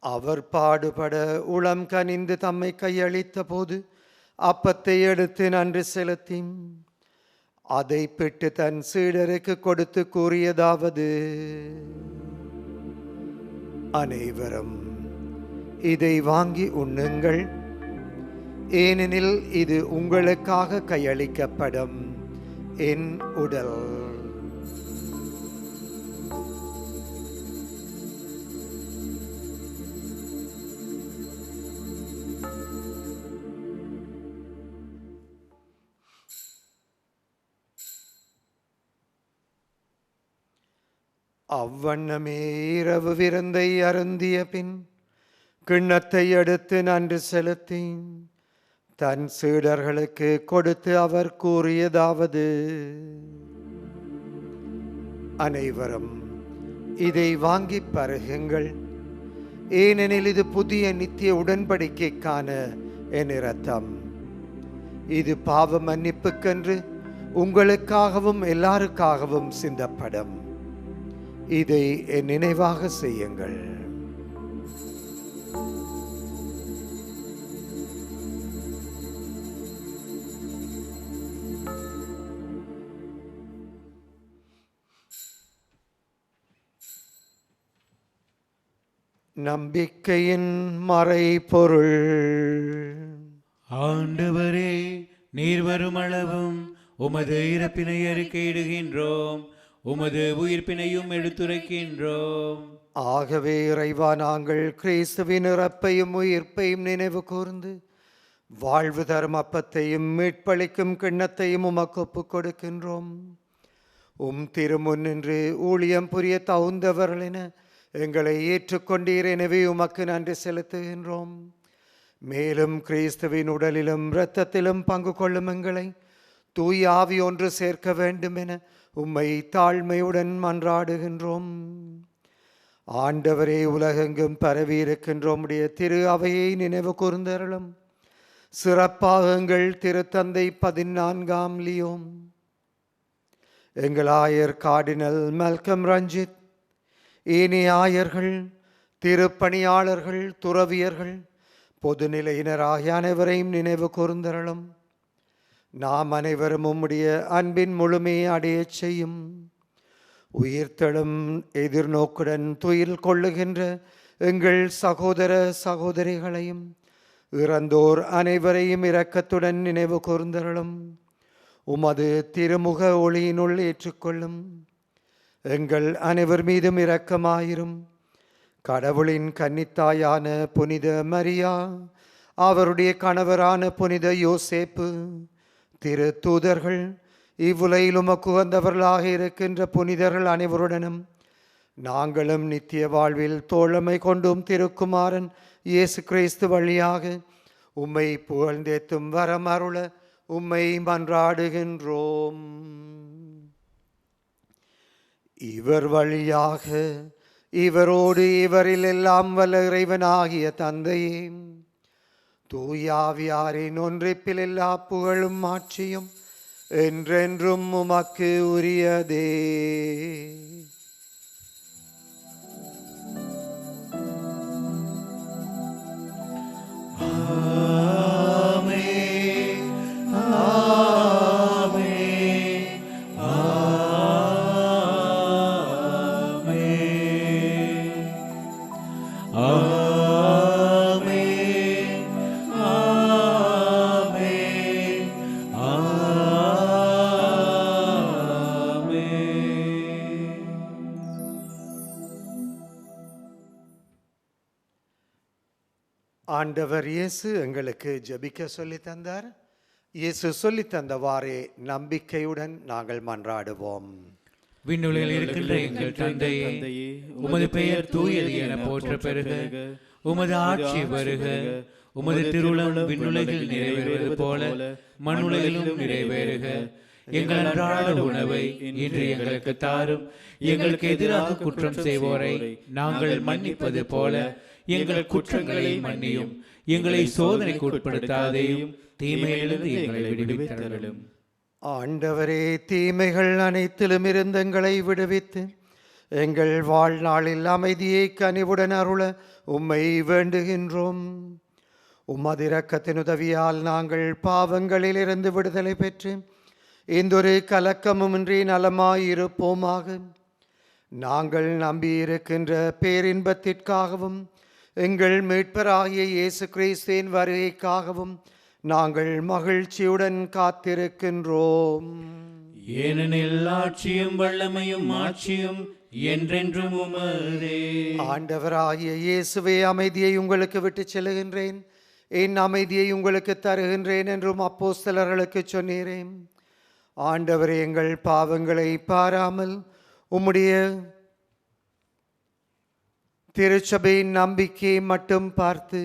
அவர் பாடுபட உளம் கனிந்து தம்மை கையளித்த போது அப்பத்தை எடுத்து நன்றி செலுத்தி அதை பிட்டு தன் சீடருக்கு கொடுத்து கூறியதாவது: அனைவரும் இதை வாங்கி உண்ணுங்கள், ஏனெனில் இது உங்களுக்காக கையளிக்கப்படும் என் உடல். அவ்வண்ணமே இரவு விருந்தை அருந்திய பின் கிண்ணத்தை எடுத்து நன்றி செலுத்தி தன் சீடர்களுக்கு கொடுத்து அவர் கூறியதாவது: அனைவரும் இதை வாங்கி பருகுங்கள், ஏனெனில் இது புதிய நித்திய உடன்படிக்கைக்கான என் இரத்தம். இது பாவ மன்னிப்புக்கென்று உங்களுக்காகவும் எல்லாருக்காகவும் சிந்தப்படும். இதை என் நினைவாக செய்யுங்கள். நம்பிக்கையின் மறைபொருள். ஆண்டவரே, நீர் வரும் அளவும் உமது இறப்பினை அறிக்கையிடுகின்றோம், உமது உயிர்ப்பினையும் எடுத்துரைக்கின்றோம். ஆகவே இறைவா, நாங்கள் கிறிஸ்துவின் இறப்பையும் உயிர்ப்பையும் நினைவு கூர்ந்து வாழ்வு தரும் அப்பத்தையும் மீட்பளிக்கும் கிண்ணத்தையும் உமக்கு ஒப்புக் கொடுக்கின்றோம். திருமுன்னின்று ஊழியம் புரிய தகுந்தவர்களென எங்களை ஏற்றுக்கொண்டீர். எனவே உமக்கு நன்றி செலுத்துகின்றோம். மேலும் கிறிஸ்துவின் உடலிலும் இரத்தத்திலும் பங்கு கொள்ளும் எங்களை தூய ஆவி ஒன்று சேர்க்க வேண்டும் என உம்மை தாழ்மையுடன் மன்றாடுகின்றோம். ஆண்டவரே, உலகெங்கும் பரவி இருக்கின்றோம் உடைய திரு அவையை நினைவு கூர்ந்தருளும். சிறப்பாக எங்கள் திருத்தந்தை 14ஆம் லியோம், எங்கள் ஆயர் கார்டினல் மல்கம் ரஞ்சித், ஏனைய ஆயர்கள், திருப்பணியாளர்கள், துறவியர்கள், பொதுநிலையினர் ஆகிய அனைவரையும் நினைவு கூர்ந்தருளும். நாம் அனைவரும் உம்முடைய அன்பின் முழுமையை அடையச் செய்யும். உயிர்த்தெழும் எதிர்நோக்குடன் துயில் கொள்ளுகின்ற எங்கள் சகோதர சகோதரிகளையும் இறந்தோர் அனைவரையும் இரக்கத்துடன் நினைவு கூர்ந்தருளும். உமது திருமுக ஒளியினுள் ஏற்றுக்கொள்ளும். எங்கள் அனைவர் மீதும் இரக்கமாயிரும். கடவுளின் கன்னித்தாயான புனித மரியா, அவருடைய கணவரான புனித யோசேப்பு, திரு தூதர்கள், இவ்வுலகில் உமக்கு உகந்தவர்களாக இருக்கின்ற புனிதர்கள் அனைவருடனும் நாங்களும் நித்திய வாழ்வில் தோழமை கொண்டும் திருக்குமாரன் இயேசு கிறிஸ்து வழியாக உம்மை புகழ்ந்தேத்தும் வரம் அருள உம்மை மன்றாடுகின்றோம். இவர் வழியாக இவரோடு இவரில் எல்லாம் வல்ல இறைவனாகிய தந்தையே, தூயாவியாரின் ஒன்றிப்பில் எல்லா புகழும் ஆட்சியும் என்றென்றும் உமக்கு உரியதே. ஆமென், ஆமென், ஆமென். ஆண்டவர் இயேசு எங்களுக்கு ஜெபிக்க சொல்லித் தந்தார். இயேசு சொல்லித் தந்தவாறே நம்பிக்கையுடன் நாங்கள் மன்றாடுவோம். விண்ணுலகில் இருக்கின்ற எங்கள் தந்தையே, உமது பெயர் தூயது என போற்ற பெறுக. உமது ஆட்சி வருக. உமது திருவுளம் விண்ணுலகில் நிறைவேறுவது போல மண்ணுலகிலும் நிறைவேறுக. எங்கள் அன்றாட உணவை இன்று எங்களுக்கு தாரும். எங்களுக்கு எதிராக குற்றம் செய்வோரை நாங்கள் மன்னிப்பது போல எங்கள் குற்றங்களை மன்னியும். எங்களை சோதனைக்கு உட்படுத்தாதேயும், தீமையிலிருந்து எங்களை விடுவித்தருளும். ஆண்டவரே, தீமைகள் அனைத்திலும் இருந்து எங்களை விடுவித்து எங்கள் வாழ்நாளில் அமைதியை கனிவுடன் அருள உம்மை வேண்டுகின்றோம். உமது இரக்கத்தின் உதவியால் நாங்கள் பாவங்களிலிருந்து விடுதலை பெற்று இந்தொரு கலக்கமுமின்றி நலமாயிருப்போமாக. நாங்கள் நம்பியிருக்கின்ற பேரின்பத்திற்காகவும் எங்கள் மீட்பராகிய இயேசு கிறிஸ்துவின் வருகைக்காகவும் நாங்கள் மகிழ்ச்சியுடன் காத்திருக்கின்றோம். ஏனெனில் ஆட்சியும் வல்லமையும் மாட்சியும் என்றென்றும் உமதே. ஆண்டவராகிய இயேசுவே, அமைதியை உங்களுக்கு விட்டு செல்லுகின்றேன், என் அமைதியை உங்களுக்கு தருகின்றேன் என்றும் அப்போஸ்தலர்களுக்கு சொன்னீரேன். ஆண்டவரே, எங்கள் பாவங்களை பாராமல் உம்முடைய திருச்சபையின் நம்பிக்கையை மட்டும் பார்த்து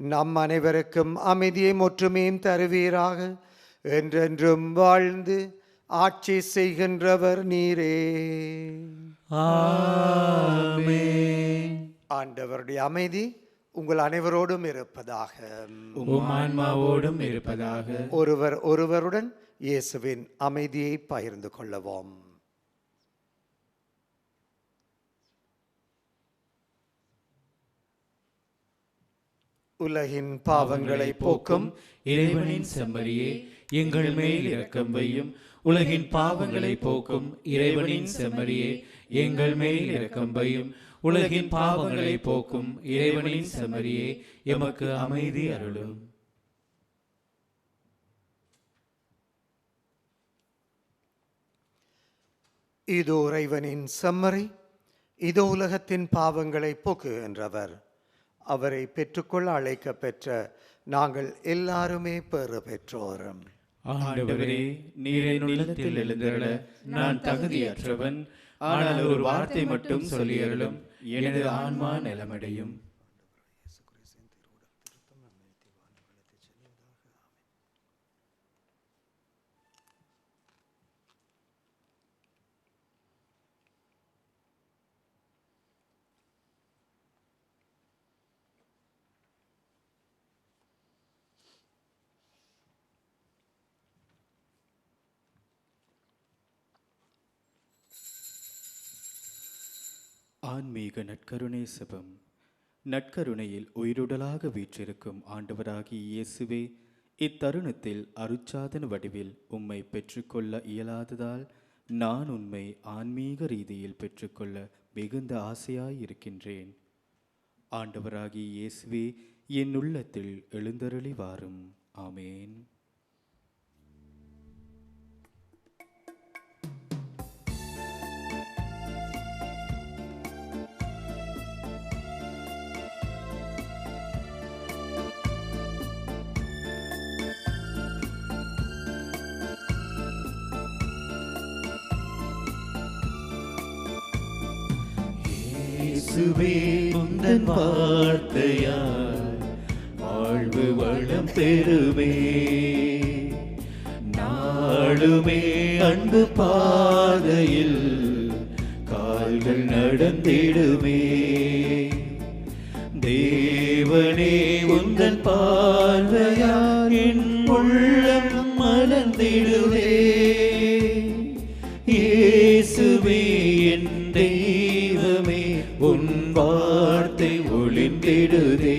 நம் அனைவருக்கும் அமைதியை ஒற்றுமையும் தருவீராக. என்றென்றும் வாழ்ந்து ஆட்சி செய்கின்றவர் நீரே. ஆமென். ஆண்டவருடைய அமைதி உங்கள் அனைவரோடும் இருப்பதாக. உம் ஆன்மாவோடும் இருப்பதாக. ஒருவருடன் இயேசுவின் அமைதியை பகிர்ந்து கொள்ளவும். உலகின் பாவங்களை போக்கும் இறைவனின் செம்மறியே, எங்கள் மேல் இரக்கம் வையும். உலகின் பாவங்களை போக்கும் இறைவனின் செம்மறியே, எங்கள் மேல் இரக்கம் வையும். உலகின் பாவங்களை போக்கும் இறைவனின் செம்மறியே, எமக்கு அமைதி அருளும். இதோ இறைவனின் செம்மறி, இதோ உலகத்தின் பாவங்களை போக்குகின்றவர். அவரை பெற்றுக்கொள்ள அழைக்க பெற்ற நாங்கள் எல்லாருமே பெறு பெற்றோரும். ஆண்டவரே, நீர் என் உள்ளத்தில் எழுந்தருள நான் தகுதியற்றவன். ஆனால் ஒரு வார்த்தை மட்டும் சொல்லியருளும், எனது ஆன்மா நலமடையும். ஆன்மீக நற்கருணை செபம். நற்கருணையில் உயிருடலாக வீற்றிருக்கும் ஆண்டவராகிய இயேசுவே, இத்தருணத்தில் அருட்சாதன வடிவில் உம்மை பெற்றுக்கொள்ள இயலாததால் நான் உம்மை ஆன்மீக ரீதியில் பெற்றுக்கொள்ள மிகுந்த ஆசையாயிருக்கின்றேன். ஆண்டவராகிய இயேசுவே, என் உள்ளத்தில் எழுந்தருளி வாரும். ஆமேன். இயேசுவே, உந்தன் வார்த்தையால் வாழ்வு வளம் பெறுமே. நாளுமே அன்பு பாதையில் கால்கள் நடந்திடுமே. தேவனே, உந்தன் பார்வையால் என் உள்ளம் மலர்ந்திடுவே. இயேசுவே, என் தெய்வமே, உன் வார்த்தை ஒளிந்திடுதே.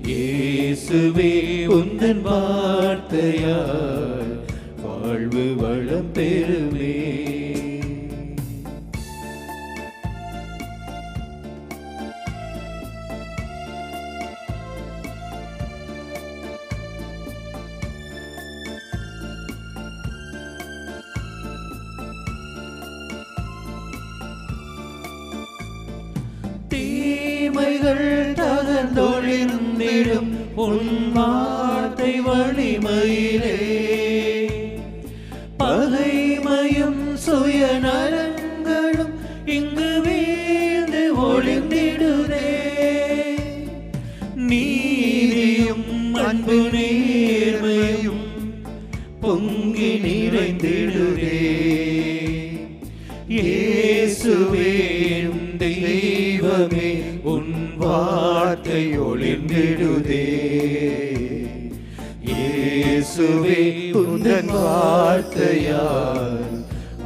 இயேசுவே, உந்தன் வார்த்தையால் வாழ்வு வளம் பெறுமே. தீமைகள் தகர்ந்திடுமே. மலர்ந்தொழிர்ந்திடும் உன் வார்த்தை வலிமையிலே பகைமையும் சுயநலங்களும் இங்கு வீழ்ந்து ஒளிந்திடுதே. நீதியும் அன்பு நேர்மையும் பொங்கி நிறைந்திடுதே. இயேசுவே என் தெய்வமே உன் வார்த்தை ஒளிர்ந்திடுதே. இயேசுவே உந்தன் வார்த்தையால்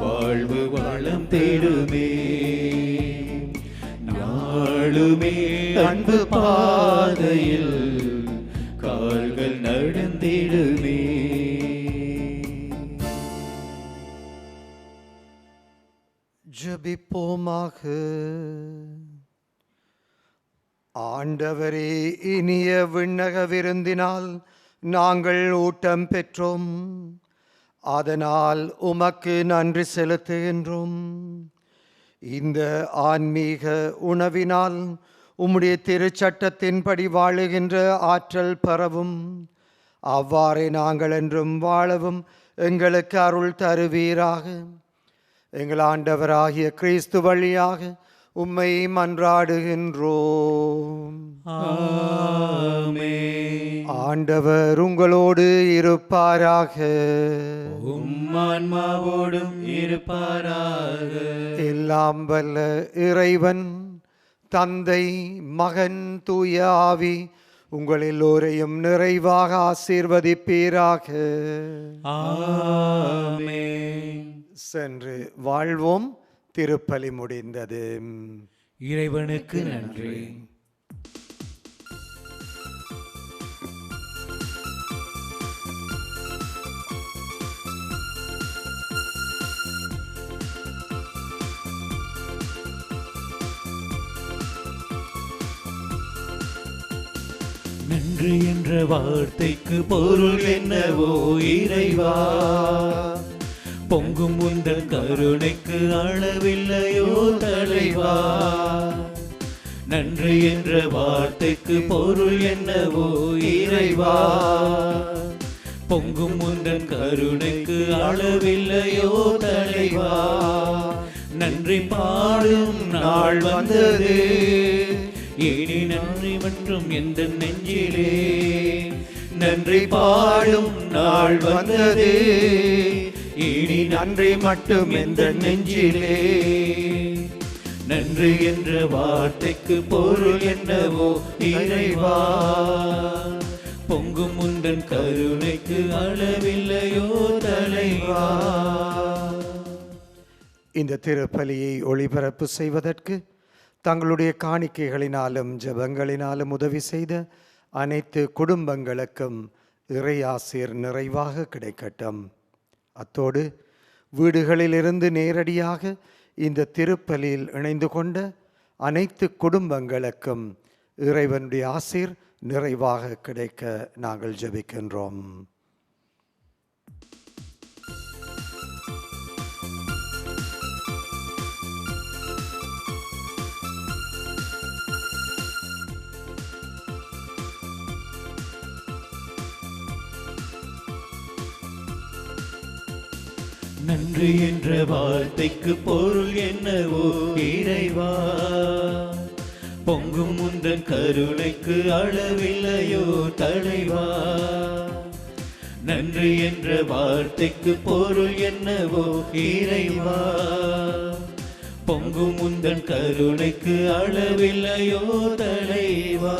வாழ்வு வளம் தேடுமே. நாளுமே அன்பு பாதையில் கால்கள் நடந்திடுமே. ஜெபிப்போமாக. ஆண்டவரே, இனிய விண்ணக விருந்தினால் நாங்கள் ஊட்டம் பெற்றோம். அதனால் உமக்கு நன்றி செலுத்துகின்றோம். இந்த ஆன்மீக உணவினால் உம்முடைய திருச்சட்டத்தின்படி வாழுகின்ற ஆற்றல் பெறவும், அவ்வாறே நாங்கள் என்றும் வாழவும் எங்களுக்கு அருள் தருவீராக. எங்கள் ஆண்டவராகிய கிறிஸ்து வழியாக உம்மை மன்றாடுகின்றோம். ஆமென். ஆண்டவர் உங்களோடு இருப்பாராக. உம் ஆன்மாவோடும் இருப்பாராக. எல்லாம் வல்ல இறைவன் தந்தை, மகன், தூய ஆவி உங்கள் எல்லோரையும் நிறைவாக ஆசீர்வதிப்பீராக. ஆமென். சென்று வாழ்வோம். திருப்பலி முடிந்தது. இறைவனுக்கு நன்றி. நன்றி என்ற வார்த்தைக்கு பொருள் என்னவோ இறைவா, பொங்கும் உந்தன் கருணைக்கு அளவில்லையோ தலைவா. நன்றி என்ற வார்த்தைக்கு பொருள் என்னவோ இறைவா, பொங்கும் உந்தன் கருணைக்கு அளவில்லையோ தலைவா. நன்றி பாடும் நாள் வந்தது, இனி நன்றி மற்றும் எந்த நெஞ்சிலே. நன்றி பாடும் நாள் வந்தது, இனி நன்றி மட்டும் எந்த நெஞ்சிலே. நன்றி என்ற வார்த்தைக்கு பொருள் என்னவோ இறைவா, பொங்கும் உந்தன் கருணைக்கு அளவில்லையோ தலைவா. இந்த திருப்பலியை ஒளிபரப்பு செய்வதற்கு தங்களுடைய காணிக்கைகளினாலும் ஜெபங்களினாலும் உதவி செய்த அனைத்து குடும்பங்களுக்கும் இறையாசீர் நிறைவாக கிடைக்கட்டும். அத்தோடு வீடுகளிலிருந்து நேரடியாக இந்த திருப்பலியில் இணைந்து கொண்ட அனைத்து குடும்பங்களுக்கும் இறைவனுடைய ஆசீர் நிறைவாக கிடைக்க நாங்கள் ஜெபிக்கின்றோம். நன்றி என்ற வார்த்தைக்கு பொருள் என்னவோ இறைவா, பொங்கும் உந்தன் கருணைக்கு அளவில்லையோ தலைவா. நன்றி என்ற வார்த்தைக்கு பொருள் என்னவோ இறைவா, பொங்கும் உந்தன் கருணைக்கு அளவில்லையோ தலைவா.